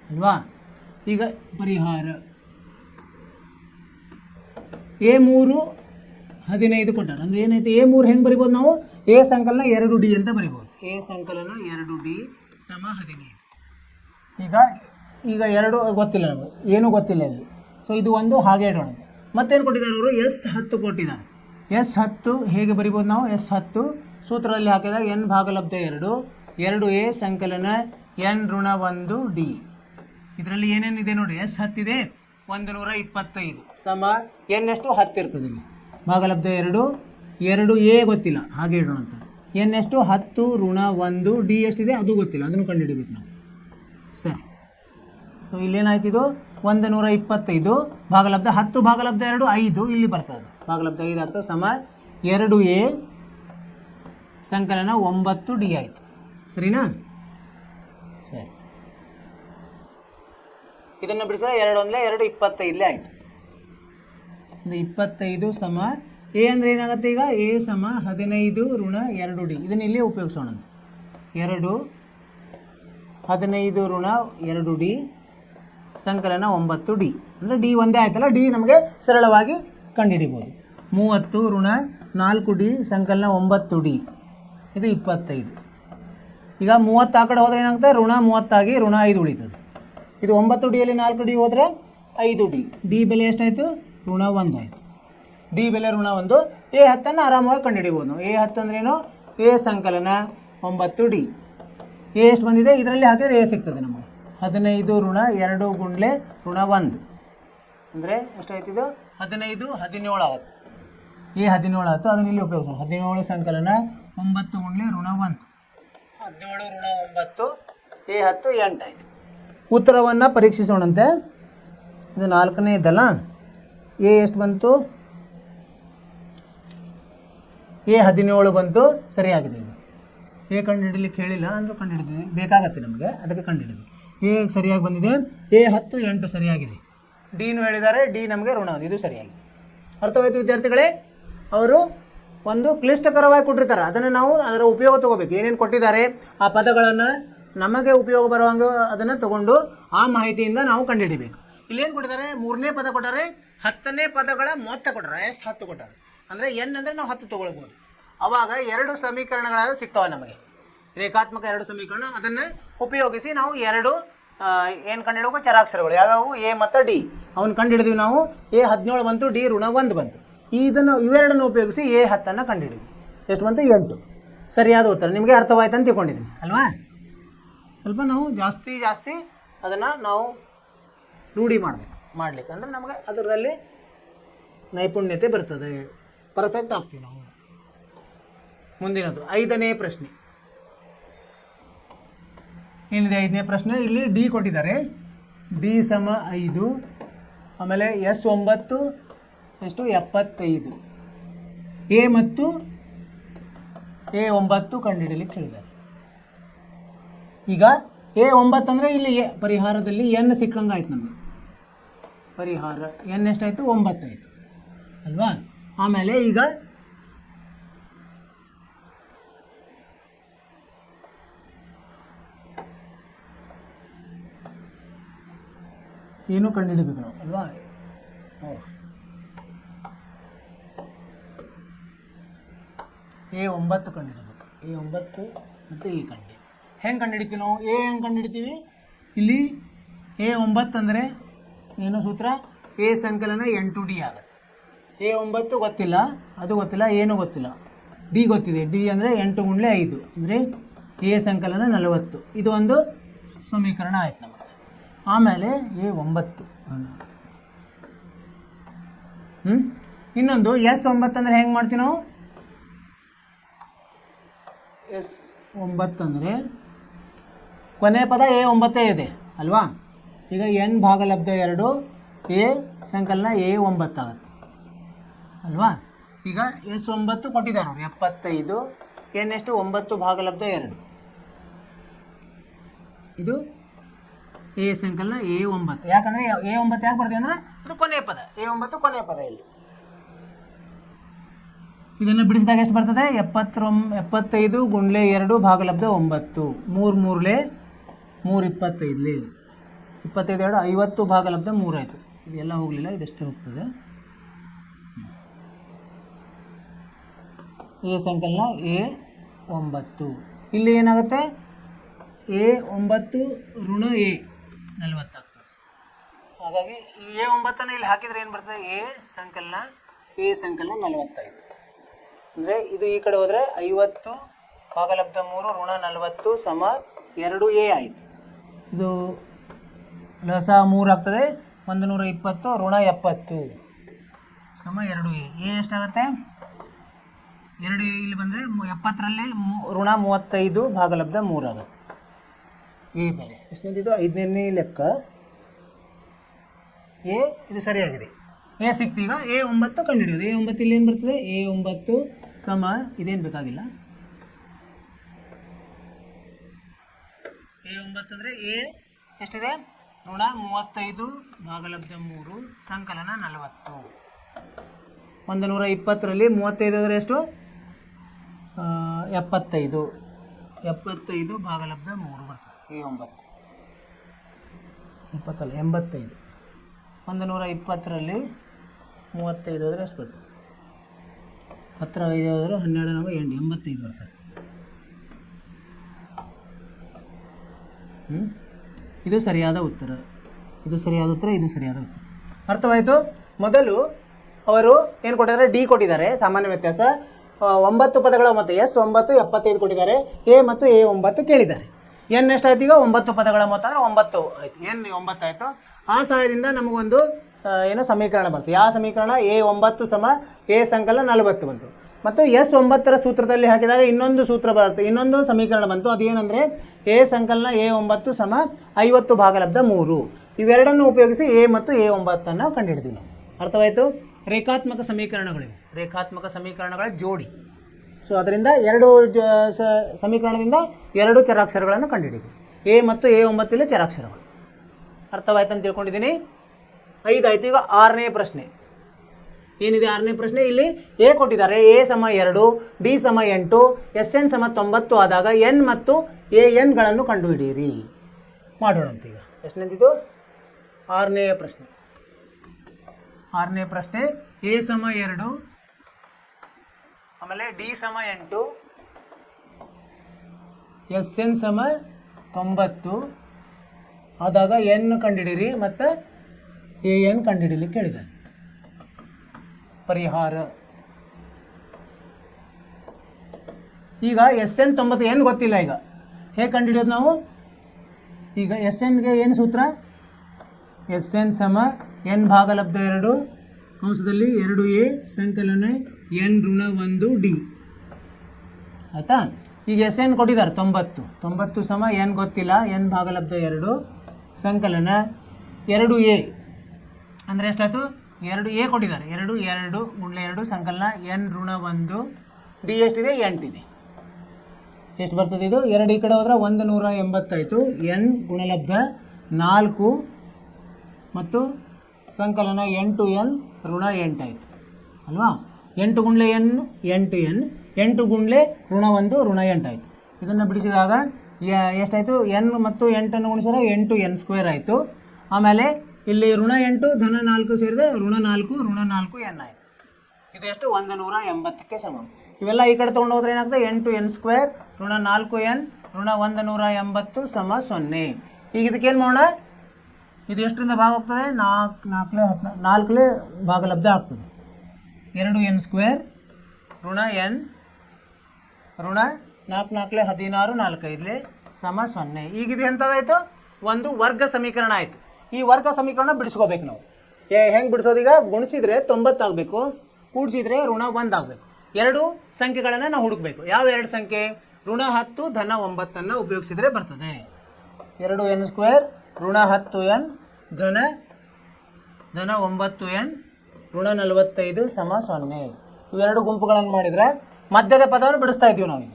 ಅಲ್ವಾ. ಈಗ ಪರಿಹಾರ, ಎ 3 15 ಕೊಟ್ಟಾರೆ. ಅಂದರೆ ಏನಾಯ್ತು, ಎ 3 ಹೆಂಗೆ ಬರಿಬೋದು ನಾವು, ಎ ಸಂಕಲನ 2D ಅಂತ ಬರಿಬೋದು. ಎ ಸಂಕಲನ 2D ಸಮ 15. ಈಗ 2 ಗೊತ್ತಿಲ್ಲ ನಮಗೆ, ಏನೂ ಗೊತ್ತಿಲ್ಲ ಇಲ್ಲಿ. ಸೊ ಇದು ಒಂದು ಹಾಗೆ ಇಡೋಣ. ಮತ್ತೇನು ಕೊಟ್ಟಿದ್ದಾರೆ ಅವರು, S10 ಕೊಟ್ಟಿದ್ದಾರೆ. S10 ಹೇಗೆ ಬರಿಬೋದು ನಾವು, S10 ಸೂತ್ರದಲ್ಲಿ ಹಾಕಿದಾಗ ಎನ್ ಭಾಗಲಬ್ಧ 2, 2 ಎ ಸಂಕಲನ ಎನ್ ಋಣ 1D. ಇದರಲ್ಲಿ ಏನೇನಿದೆ ನೋಡಿ, S10 ಇದೆ 125 ಸಮ ಎನ್ ಎಷ್ಟು 10 ಇರ್ತದೆ. ಇಲ್ಲಿ ಭಾಗಲಬ್ಧ 2, 2 ಎ ಗೊತ್ತಿಲ್ಲ ಹಾಗೆ ಇಡೋಣ ಅಂತ. ಎನ್ ಎಷ್ಟು 10 ಋಣ 1, ಡಿ ಎಷ್ಟಿದೆ ಅದು ಗೊತ್ತಿಲ್ಲ, ಅದನ್ನು ಕಂಡುಹಿಡಿಬೇಕು ನಾವು. ಸರಿ, ಸೊ ಇಲ್ಲೇನಾಯ್ತು, ಇದು 125 ಭಾಗಲಬ್ಧ 10 ಭಾಗಲಬ್ಧ 2 5 ಇಲ್ಲಿ ಬರ್ತದೆ. ಭಾಗಲಬ್ಧ 5 ಆಗ್ತದೆ ಸಮ 2 ಎ ಸಂಕಲನ 9D ಆಯಿತು. ಸರಿನಾ? ಸರಿ, ಇದನ್ನು ಬಿಡಿಸಿದ್ರೆ 2 1 2 25 ಆಯಿತು. 25 ಸಮ ಎ ಅಂದರೆ ಏನಾಗುತ್ತೆ ಈಗ, ಎ ಸಮ 15 ಋಣ 2D. ಇದನ್ನು ಇಲ್ಲೇ ಉಪಯೋಗಿಸೋಣ. 2 15 ಋಣ 2D ಸಂಕಲನ 9D. ಅಂದರೆ ಡಿ ಒಂದೇ ಆಯ್ತಲ್ಲ, ಡಿ ನಮಗೆ ಸರಳವಾಗಿ ಕಂಡುಹಿಡಿಬೋದು. 30 ಋಣ 4D ಸಂಕಲನ 9D. ಇದು 25. ಈಗ 30 ಆ ಕಡೆ ಹೋದರೆ ಏನಾಗುತ್ತೆ, ಋಣ 30 ಆಗಿ ಋಣ 5 ಉಳಿತದೆ. ಇದು 9Dಯಲ್ಲಿ 4D ಹೋದರೆ 5D. ಡಿ ಬೆಲೆ ಎಷ್ಟಾಯಿತು, ಋಣ 1 ಆಯಿತು. ಡಿ ಬೆಲೆ ಋಣ 1. ಎ 10 ಆರಾಮಾಗಿ ಕಂಡುಹಿಡಿಬೋದು ನಾವು. ಎ 10 ಅಂದ್ರೇನು, ಎ ಸಂಕಲನ 9D. ಎ ಎಷ್ಟು ಬಂದಿದೆ ಇದರಲ್ಲಿ ಹಾಕಿದರೆ ಎ ಸಿಗ್ತದೆ ನಮಗೆ. 15 ಋಣ 2 ಗುಂಡ್ಲೆ ಋಣ 1 ಅಂದರೆ ಎಷ್ಟಾಯ್ತು, ಇದು 15 17 ಆಗುತ್ತೆ. ಎ 17 ಆಯಿತು, ಅದನ್ನು ಇಲ್ಲಿ ಉಪಯೋಗಿಸೋಣ. 17 ಸಂಕಲನ 9 ಗುಂಡ್ಲೆ ಋಣ 1, 17 ಋಣ 9, ಎ 10 8 ಆಯಿತು. ಉತ್ತರವನ್ನು ಪರೀಕ್ಷಿಸೋಣಂತೆ. ಇದು 4ನೇ ಇದ್ದಲ್ಲ, ಎ ಎಷ್ಟು ಬಂತು A17 ಬಂತು, ಸರಿಯಾಗಿದೆ. ಇದು ಎ ಕಂಡುಹಿಡಲಿಕ್ಕೆ ಹೇಳಿಲ್ಲ ಅಂದರೂ ಕಂಡುಹಿಡಿದ್ವಿ, ಬೇಕಾಗತ್ತೆ ನಮಗೆ, ಅದಕ್ಕೆ ಕಂಡುಹಿಡಿದ್ವಿ. ಎ ಸರಿಯಾಗಿ ಬಂದಿದೆ, A10 8 ಸರಿಯಾಗಿದೆ. ಡಿನೂ ಹೇಳಿದ್ದಾರೆ, ಡಿ ನಮಗೆ ಋಣ 1, ಇದು ಸರಿಯಾಗಿದೆ. ಅರ್ಥವಾಯಿತು ವಿದ್ಯಾರ್ಥಿಗಳೇ? ಅವರು ಒಂದು ಕ್ಲಿಷ್ಟಕರವಾಗಿ ಕೊಟ್ಟಿರ್ತಾರೆ, ಅದನ್ನು ನಾವು ಅದರ ಉಪಯೋಗ ತೊಗೋಬೇಕು. ಏನೇನು ಕೊಟ್ಟಿದ್ದಾರೆ ಆ ಪದಗಳನ್ನು ನಮಗೆ ಉಪಯೋಗ ಬರುವಂಗೆ ಅದನ್ನು ತಗೊಂಡು ಆ ಮಾಹಿತಿಯಿಂದ ನಾವು ಕಂಡುಹಿಡಿಬೇಕು. ಇಲ್ಲೇನು ಕೊಟ್ಟಿದ್ದಾರೆ, 3ನೇ ಪದ ಕೊಟ್ಟಾರೆ, 10ನೇ ಪದಗಳ ಮೊತ್ತ ಕೊಟ್ಟಾರೆ, S10 ಕೊಟ್ಟಾರೆ. ಅಂದರೆ ಎನ್ ಅಂದರೆ ನಾವು 10 ತೊಗೊಳ್ಬೋದು. ಆವಾಗ 2 ಸಮೀಕರಣಗಳು ಸಿಗ್ತವೆ ನಮಗೆ, ರೇಖಾತ್ಮಕ 2 ಸಮೀಕರಣ. ಅದನ್ನು ಉಪಯೋಗಿಸಿ ನಾವು 2 ಏನು ಕಂಡುಹಿಡುವ ಚರಾಕ್ಷರಗಳು ಯಾವ್ಯಾವು, ಎ ಮತ್ತು ಡಿ ಅವನ್ನ ಕಂಡುಹಿಡಿದ್ವಿ ನಾವು. A17 ಬಂತು, ಡಿ ಋಣ 1 ಬಂತು. ಇವೆರಡನ್ನು ಉಪಯೋಗಿಸಿ A10 ಕಂಡುಹಿಡಿದ್ವಿ. ಎಷ್ಟು ಬಂತು, 8. ಸರಿಯಾದ ಉತ್ತರ. ನಿಮಗೆ ಅರ್ಥವಾಯ್ತು ಅಂತ ತಿಳ್ಕೊಂಡಿದ್ದೀನಿ ಅಲ್ವಾ? ಸ್ವಲ್ಪ ನಾವು ಜಾಸ್ತಿ ಅದನ್ನು ನಾವು ರೂಢಿ ಮಾಡಲಿಕ್ಕೆ ಅಂದರೆ ನಮಗೆ ಅದರಲ್ಲಿ ನೈಪುಣ್ಯತೆ ಬರ್ತದೆ, ಪರ್ಫೆಕ್ಟ್ ಆಗ್ತೀವಿ ನಾವು. ಮುಂದಿನದು 5ನೇ ಪ್ರಶ್ನೆ ಏನಿದೆ? 5ನೇ ಪ್ರಶ್ನೆ ಇಲ್ಲಿ ಡಿ ಕೊಟ್ಟಿದ್ದಾರೆ, ಡಿ ಸಮ 5, ಆಮೇಲೆ S9 ಎಷ್ಟು 75, ಎ ಮತ್ತು A9 ಕಂಡುಹಿಡಲಿಕ್ಕೆ ಹೇಳಿದ್ದಾರೆ. ಈಗ A9 ಅಂದರೆ ಇಲ್ಲಿ ಪರಿಹಾರದಲ್ಲಿ ಎನ್ ಸಿಕ್ಕಂಗೆ ಆಯ್ತು ನಮಗೆ. ಪರಿಹಾರ ಎನ್ ಎಷ್ಟಾಯಿತು, 9 ಆಯಿತು ಅಲ್ವಾ? ಆಮೇಲೆ ಈಗ ಏನು ಕಂಡುಹಿಡಬೇಕು ನಾವು ಅಲ್ವಾ? A9 ಕಂಡುಹಿಡಬೇಕು. A9 ಮತ್ತು ಎ ಕಂಡು ಹೆಂಗೆ ಕಂಡುಹಿಡಿತೀವಿ ನಾವು? ಎ ಹೆಂಗೆ ಕಂಡುಹಿಡಿತೀವಿ? ಇಲ್ಲಿ A9 ಅಂದರೆ ಏನು ಸೂತ್ರ? ಎ ಸಂಕಲನ N2D ಆಗುತ್ತೆ. A9 ಗೊತ್ತಿಲ್ಲ, ಅದು ಗೊತ್ತಿಲ್ಲ, ಏನೂ ಗೊತ್ತಿಲ್ಲ. ಡಿ ಗೊತ್ತಿದೆ, ಡಿ ಅಂದರೆ 8 × 5 ಅಂದರೆ ಎ ಸಂಕಲನ 40. ಇದು ಒಂದು ಸಮೀಕರಣ ಆಯ್ತು ನಮಗೆ. ಆಮೇಲೆ A9 ಇನ್ನೊಂದು S9 ಅಂದರೆ ಹೆಂಗೆ ಮಾಡ್ತೀವಿ ನಾವು? S9 ಅಂದರೆ ಕೊನೆ ಪದ A9 ಇದೆ ಅಲ್ವಾ? ಈಗ n ಭಾಗಲಬ್ಧ 2 ಎ ಸಂಕಲನ A9 ಆಗುತ್ತೆ ಅಲ್ವಾ? ಈಗ S9 ಕೊಟ್ಟಿದ್ದಾರೆ ಅವರು 75, n ಎಷ್ಟು 9 ಭಾಗಲಬ್ಧ 2, ಇದು ಎ ಸಂಕಲನ A9. ಯಾಕಂದರೆ A9 ಯಾಕೆ ಬರ್ತೀವಿ ಅಂದರೆ ಇದು ಕೊನೆಯ ಪದ, A9 ಕೊನೆಯ ಪದ. ಇಲ್ಲಿ ಇದನ್ನು ಬಿಡಿಸಿದಾಗ ಎಷ್ಟು ಬರ್ತದೆ? 75 × 2 ಭಾಗಲಬ್ಧ 9, 3 3 25 25 2 50 ಭಾಗಲಬ್ಧ 3 ಆಯಿತು. ಇದೆಲ್ಲ ಹೋಗಲಿಲ್ಲ, ಇದೆಷ್ಟು ಹೋಗ್ತದೆ? ಎ ಸಂಕಲನ A9. ಇಲ್ಲಿ ಏನಾಗುತ್ತೆ? A9 ಋಣ ಎ 40 ಆಗ್ತದೆ. ಹಾಗಾಗಿ A9 ಇಲ್ಲಿ ಹಾಕಿದರೆ ಏನು ಬರ್ತದೆ? ಎ ಸಂಕಲನ 45. ಅಂದರೆ ಇದು ಈ ಕಡೆ ಹೋದರೆ 50 ಭಾಗಲಬ್ಧ 3 ಋಣ 40 ಸಮ 2a ಆಯಿತು. ಇದು ಲಸ 3 ಆಗ್ತದೆ, 120 ಋಣ 70 ಸಮ 2a. ಎಷ್ಟಾಗುತ್ತೆ? 2 ಇಲ್ಲಿ ಬಂದರೆ 70ರಲ್ಲಿ ಋಣ 35 ಭಾಗಲಬ್ಧ 3 ಆಗುತ್ತೆ. ಎ ಬೆಲೆ ಎಷ್ಟನೇದಿದ್ದು? 5ನೇ ಲೆಕ್ಕ. ಎ ಇದು ಸರಿಯಾಗಿದೆ, ಎ ಸಿಕ್ತೀಗ. A9 ಕಂಡುಹಿಡಿಯೋದು. A9 ಇಲ್ಲಿ ಏನು ಬರ್ತದೆ? A9 ಸಮ ಇದೇನು ಬೇಕಾಗಿಲ್ಲ. A9 ಅಂದರೆ ಎ ಎಷ್ಟಿದೆ? ಋಣ 35 ಭಾಗಲಬ್ಧ 3 ಸಂಕಲನ 40. 120ರಲ್ಲಿ 35 ಅಂದರೆ ಎಷ್ಟು? 75 75 ಭಾಗಲಬ್ಧ 3 ಬರ್ತದೆ. A9 20 ಅಲ್ಲ 85. 120ರಲ್ಲಿ 35 ಹೋದರೆ ಎಷ್ಟು ಬರ್ತದೆ? 10 5 ಹೋದರೆ 12 ನಮಗೆ 85 ಬರ್ತದೆ. ಇದು ಸರಿಯಾದ ಉತ್ತರ, ಇದು ಸರಿಯಾದ ಉತ್ತರ, ಇದು ಸರಿಯಾದ ಉತ್ತರ. ಅರ್ಥವಾಯಿತು? ಮೊದಲು ಅವರು ಏನು ಕೊಟ್ಟಿದ್ದಾರೆ? ಡಿ ಕೊಟ್ಟಿದ್ದಾರೆ, ಸಾಮಾನ್ಯ ವ್ಯತ್ಯಾಸ 9 ಪದಗಳ ಮೊತ್ತ. S9 75 ಕೊಟ್ಟಿದ್ದಾರೆ. ಎ ಮತ್ತು A9 ಕೇಳಿದ್ದಾರೆ. ಎನ್ ಎಷ್ಟಾಯ್ತು? ಈಗ 9 ಪದಗಳ ಮೊತ್ತ ಅಂದರೆ 9 ಆಯಿತು. ಎನ್ 9 ಆಯಿತು. ಆ ಸಹಾಯದಿಂದ ನಮಗೊಂದು ಏನು ಸಮೀಕರಣ ಬಂತು. ಯಾವ ಸಮೀಕರಣ? A9 ಸಮ ಎ ಸಂಕಲನ 40 ಬಂತು. ಮತ್ತು S9 ಸೂತ್ರದಲ್ಲಿ ಹಾಕಿದಾಗ ಇನ್ನೊಂದು ಸೂತ್ರ ಬರುತ್ತೆ, ಇನ್ನೊಂದು ಸಮೀಕರಣ ಬಂತು. ಅದೇನೆಂದರೆ ಎ ಸಂಕಲನ A9 ಸಮ 50 ಭಾಗಲಬ್ಧ 3. ಇವೆರಡನ್ನು ಉಪಯೋಗಿಸಿ ಎ ಮತ್ತು A9 ಕಂಡುಹಿಡಿದ್ವಿ ನಾವು. ಅರ್ಥವಾಯಿತು? ರೇಖಾತ್ಮಕ ಸಮೀಕರಣಗಳಿವೆ, ರೇಖಾತ್ಮಕ ಸಮೀಕರಣಗಳ ಜೋಡಿ. ಸೊ ಅದರಿಂದ ಎರಡು ಸಮೀಕರಣದಿಂದ ಎರಡು ಚರಾಕ್ಷರಗಳನ್ನು ಕಂಡುಹಿಡಿಬೇಕು. ಎ ಮತ್ತು A9 ಇಲ್ಲಿ ಚರಾಕ್ಷರಗಳು. ಅರ್ಥವಾಯ್ತು ಅಂತ ತಿಳ್ಕೊಂಡಿದ್ದೀನಿ. 5 ಆಯಿತು. ಈಗ 6ನೇ ಪ್ರಶ್ನೆ ಏನಿದೆ? 6ನೇ ಪ್ರಶ್ನೆ ಇಲ್ಲಿ ಎ ಕೊಟ್ಟಿದ್ದಾರೆ. A = 2, D = 8, SN = 90 ಆದಾಗ N ಮತ್ತು AN ಗಳನ್ನು ಕಂಡುಹಿಡಿಯಿರಿ. ಮಾಡೋಣಂತ. ಈಗ ಎಷ್ಟನೇದಿದು? 6ನೇ ಪ್ರಶ್ನೆ. 6ನೇ ಪ್ರಶ್ನೆ A = 2, ಆಮೇಲೆ D = 8, SN = 90 ಆದಾಗ N ಕಂಡುಹಿಡಿಯಿರಿ ಮತ್ತು AN ಕಂಡುಹಿಡಿಯಲಿಕ್ಕೆ ಹೇಳಿದ್ದಾರೆ. ಪರಿಹಾರ. ಈಗ SN 90 ಏನು ಗೊತ್ತಿಲ್ಲ. ಈಗ ಹೇಗೆ ಕಂಡುಹಿಡಿಯೋದು ನಾವು? ಈಗ SNಗೆ ಏನು ಸೂತ್ರ? SN = n/2 ಕಂಸದಲ್ಲಿ 2a ಸಂಕಲನ n-1d. ಆಯಿತಾ? ಈಗ SN ಕೊಟ್ಟಿದ್ದಾರೆ 90. 90 n ಗೊತ್ತಿಲ್ಲ, n/2 ಸಂಕಲನ 2a ಅಂದರೆ ಎಷ್ಟಾಯಿತು? 2a ಕೊಟ್ಟಿದ್ದಾರೆ. 2 2 × 2 ಸಂಕಲನ n-1 d ಎಷ್ಟಿದೆ? 8 ಇದೆ. ಎಷ್ಟು ಬರ್ತದೆ ಇದು? 2 ಈ ಕಡೆ ಹೋದ್ರೆ 180 ಆಯಿತು. n ಗುಣಲಬ್ಧ 4 ಮತ್ತು ಸಂಕಲನ 8n ಋಣ 8 ಆಯಿತು ಅಲ್ವಾ? 8 × n 8n, 8 × -1 ಋಣ 8 ಆಯಿತು. ಇದನ್ನು ಬಿಡಿಸಿದಾಗ ಎಷ್ಟಾಯಿತು? n ಮತ್ತು 8 ಗುಣಿಸಿದ್ರೆ 8n² ಆಯಿತು. ಆಮೇಲೆ ಇಲ್ಲಿ ಋಣ 8 ಧನ 4 ಸೇರಿದೆ ಋಣ 4 ಋಣ 4n ಆಯಿತು. ಇದು ಎಷ್ಟು? 180ಕ್ಕೆ ಸಮ. ಇವೆಲ್ಲ ಈ ಕಡೆ ತೊಗೊಂಡು ಹೋದ್ರೆ ಏನಾಗ್ತದೆ? 8n² ಋಣ 4n ಋಣ 180 = 0. ಈಗ ಇದಕ್ಕೇನು ಮಾಡೋಣ? ಇದು ಎಷ್ಟರಿಂದ ಭಾಗ ಹೋಗ್ತದೆ? 4 ಭಾಗಲಬ್ಧ ಆಗ್ತದೆ. 2n² ಋಣ n ಋಣ 4 4 16 4 5 = 0. ಈಗ ಇದು ಎಂಥದ್ದಾಯಿತು? ಒಂದು ವರ್ಗ ಸಮೀಕರಣ ಆಯಿತು. ಈ ವರ್ಗ ಸಮೀಕರಣ ಬಿಡಿಸ್ಕೋಬೇಕು ನಾವು. ಹೆಂಗೆ ಬಿಡಿಸೋದು? ಈಗ ಗುಣಿಸಿದರೆ 90 ಆಗಬೇಕು, ಕೂಡಿಸಿದ್ರೆ ಋಣ 1 ಆಗಬೇಕು. ಎರಡು ಸಂಖ್ಯೆಗಳನ್ನು ನಾವು ಹುಡುಕಬೇಕು. ಯಾವ ಎರಡು ಸಂಖ್ಯೆ? ಋಣ 10 ಧನ 9 ಉಪಯೋಗಿಸಿದರೆ ಬರ್ತದೆ. 2n² ಋಣ 10n ಧನ 9n ಋಣ 45 = 0. ಇವೆರಡು ಗುಂಪುಗಳನ್ನು ಮಾಡಿದರೆ ಮಧ್ಯದ ಪದವನ್ನು ಬಿಡಿಸ್ತಾ ಇದ್ದೀವಿ ನಾವು.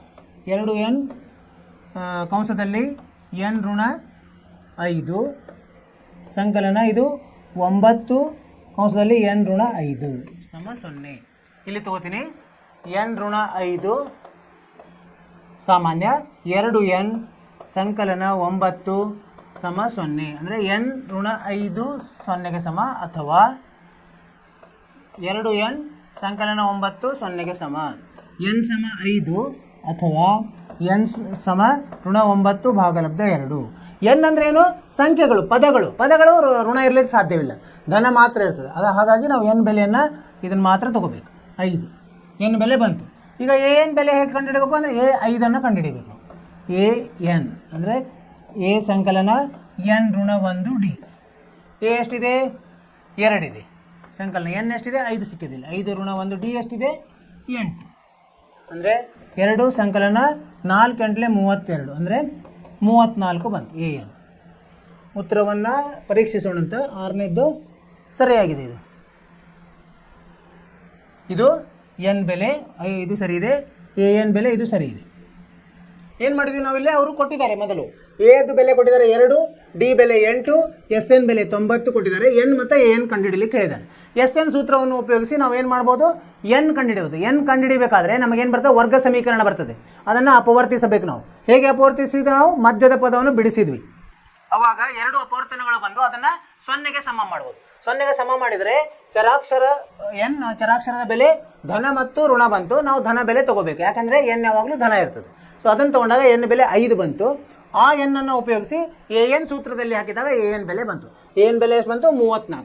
2n ಕಂಸದಲ್ಲಿ n ಋಣ 5 ಸಂಕಲನ ಇದು 9 ಕಂಸದಲ್ಲಿ n ಋಣ 5 = 0. ಇಲ್ಲಿ ತಗೋತೀನಿ. n ಋಣ 5 ಸಾಮಾನ್ಯ 2n ಸಂಕಲನ 9 = 0. ಅಂದರೆ n ಋಣ 5 0ಗೆ ಸಮ, ಅಥವಾ 2n ಸಂಕಲನ 9 0ಗೆ ಸಮ. n = 5 ಅಥವಾ n ಋಣ 9 ಭಾಗಲಬ್ಧ 2. n ಅಂದ್ರೆ ಏನು? ಸಂಖ್ಯೆಗಳು, ಪದಗಳು ಋಣ ಇರಲಿಕ್ಕೆ ಸಾಧ್ಯವಿಲ್ಲ, ಧನ ಮಾತ್ರ ಇರ್ತದೆ. ಹಾಗಾಗಿ ನಾವು n ಬೆಲೆಯನ್ನು ಇದನ್ನು ಮಾತ್ರ ತಗೋಬೇಕು. 5 n ಬೆಲೆ ಬಂತು. ಈಗ an ಬೆಲೆ ಹೇಗೆ ಕಂಡುಹಿಡಬೇಕು ಅಂದರೆ A5 ಕಂಡುಹಿಡಿಬೇಕು. an ಅಂದರೆ a ಸಂಕಲನ n ಋಣ 1d. a ಎಷ್ಟಿದೆ? 2 ಇದೆ. ಸಂಕಲನ n ಎಷ್ಟಿದೆ? 5 ಸಿಕ್ಕಿದಿಲ್ಲ. 5 ಋಣ 1d ಎಷ್ಟಿದೆ? 8. ಅಂದರೆ 2 ಸಂಕಲನ 4 8 32 ಅಂದರೆ 34 ಬಂತು an. ಉತ್ತರವನ್ನು ಪರೀಕ್ಷಿಸೋಣಂತ. 6ನೇದ್ದು ಸರಿಯಾಗಿದೆ. ಇದು n ಬೆಲೆ, ಇದು ಸರಿ ಇದೆ. an ಬೆಲೆ ಇದು ಸರಿ ಇದೆ. ಏನು ಮಾಡಿದ್ವಿ ನಾವಿಲ್ಲಿ? ಅವರು ಕೊಟ್ಟಿದ್ದಾರೆ. ಮೊದಲು ಎದು ಬೆಲೆ ಕೊಟ್ಟಿದ್ದಾರೆ 2, ಡಿ ಬೆಲೆ 8, SN ಬೆಲೆ 90 ಕೊಟ್ಟಿದ್ದಾರೆ. n ಮತ್ತು an ಕಂಡುಹಿಡಿಯಲಿಕ್ಕೆ ಹೇಳಿದ್ದಾರೆ. SN ಸೂತ್ರವನ್ನು ಉಪಯೋಗಿಸಿ ನಾವು ಏನು ಮಾಡ್ಬೋದು? n ಕಂಡುಹಿಡಿಯೋದು. n ಕಂಡುಹಿಡಿಬೇಕಾದ್ರೆ ನಮಗೇನು ಬರ್ತದೆ? ವರ್ಗ ಸಮೀಕರಣ ಬರ್ತದೆ. ಅದನ್ನು ಅಪವರ್ತಿಸಬೇಕು ನಾವು. ಹೇಗೆ ಅಪವರ್ತಿಸಿದ್ರೆ? ನಾವು ಮಧ್ಯದ ಪದವನ್ನು ಬಿಡಿಸಿದ್ವಿ. ಅವಾಗ 2 ಅಪವರ್ತನಗಳು ಬಂದು ಅದನ್ನು 0ಗೆ ಸಮ ಮಾಡ್ಬೋದು. 0ಗೆ ಸಮ ಮಾಡಿದರೆ ಚರಾಕ್ಷರದ ಬೆಲೆ ಧನ ಮತ್ತು ಋಣ ಬಂತು. ನಾವು ಧನ ಬೆಲೆ ತಗೋಬೇಕು, ಯಾಕಂದರೆ n ಯಾವಾಗಲೂ ಧನ ಇರ್ತದೆ. ಸೊ ಅದನ್ನು ತೊಗೊಂಡಾಗ n ಬೆಲೆ 5 ಬಂತು. ಆ n ಅನ್ನು ಉಪಯೋಗಿಸಿ an ಸೂತ್ರದಲ್ಲಿ ಹಾಕಿದಾಗ an ಬೆಲೆ ಬಂತು. an ಬೆಲೆ ಎಷ್ಟು ಬಂತು? 34.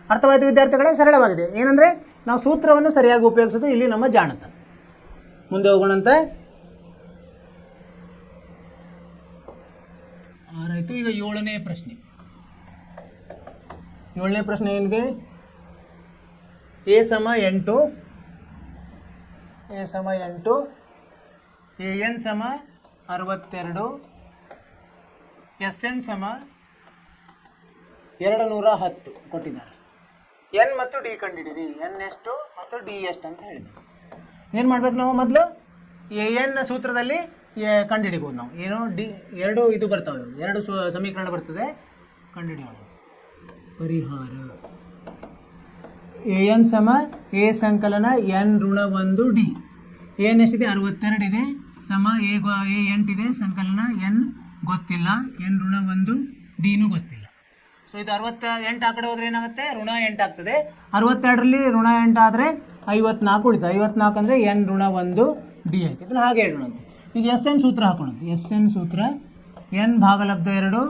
ಅರ್ಥವಾಯಿತು ವಿದ್ಯಾರ್ಥಿಗಳೇ? ಸರಳವಾಗಿದೆ. ಏನಂದರೆ ನಾವು ಸೂತ್ರವನ್ನು ಸರಿಯಾಗಿ ಉಪಯೋಗಿಸೋದು ಇಲ್ಲಿ ನಮ್ಮ ಜಾಣತ. ಮುಂದೆ ಹೋಗೋಣಂತೆ. 6 ಆಯಿತು. ಈಗ 7ನೇ ಪ್ರಶ್ನೆ. 7ನೇ ಪ್ರಶ್ನೆ ಏನಿದೆ? a = 8, an = 62, SN = 210 ಕೊಟ್ಟಿದ್ದಾರೆ. n ಮತ್ತು d ಕಂಡುಹಿಡಿಯಿರಿ. n ಎಷ್ಟು ಮತ್ತು d ಎಷ್ಟು ಅಂತ ಹೇಳಿದೆ. ಏನು ಮಾಡ್ಬೇಕು ನಾವು? ಮೊದಲು ಎ ಎನ್ ಸೂತ್ರದಲ್ಲಿ ಕಂಡುಹಿಡಿಬೋದು ನಾವು. ಏನು ಡಿ ಎರಡು ಇದು ಬರ್ತವೆ, ಎರಡು ಸಮೀಕರಣ ಬರ್ತದೆ, ಕಂಡುಹಿಡಿಯೋಣ. ಪರಿಹಾರ ಎ ಎನ್ ಸಮ ಎ ಸಂಕಲನ ಎನ್ ಋಣ 1 ಡಿ. ಎನ್ ಎಷ್ಟಿದೆ 62 ಇದೆ, ಸಮ ಎ 8 ಇದೆ, ಸಂಕಲನ ಎನ್ ಗೊತ್ತಿಲ್ಲ, ಎನ್ ಋಣ 1 ಡಿನೂ ಗೊತ್ತಿಲ್ಲ. ಸೊ ಇದು 68 ಆ ಕಡೆ ಹೋದ್ರೆ ಏನಾಗುತ್ತೆ, ಋಣ 8 ಆಗ್ತದೆ. 62ರಲ್ಲಿ ಋಣ 8 ಆದರೆ 54 ಉಳಿತು. 54 ಅಂದರೆ ಎನ್ ಋಣ 1 ಡಿ ಆಯ್ತು. ಇದನ್ನು ಹಾಗೆ ಹೇಳೋಣ. ಈಗ ಎಸ್ ಎನ್ ಸೂತ್ರ ಹಾಕೋಣ. ಎಸ್ ಎನ್ ಸೂತ್ರ ಎನ್ ಭಾಗಲಬ್ಧ 2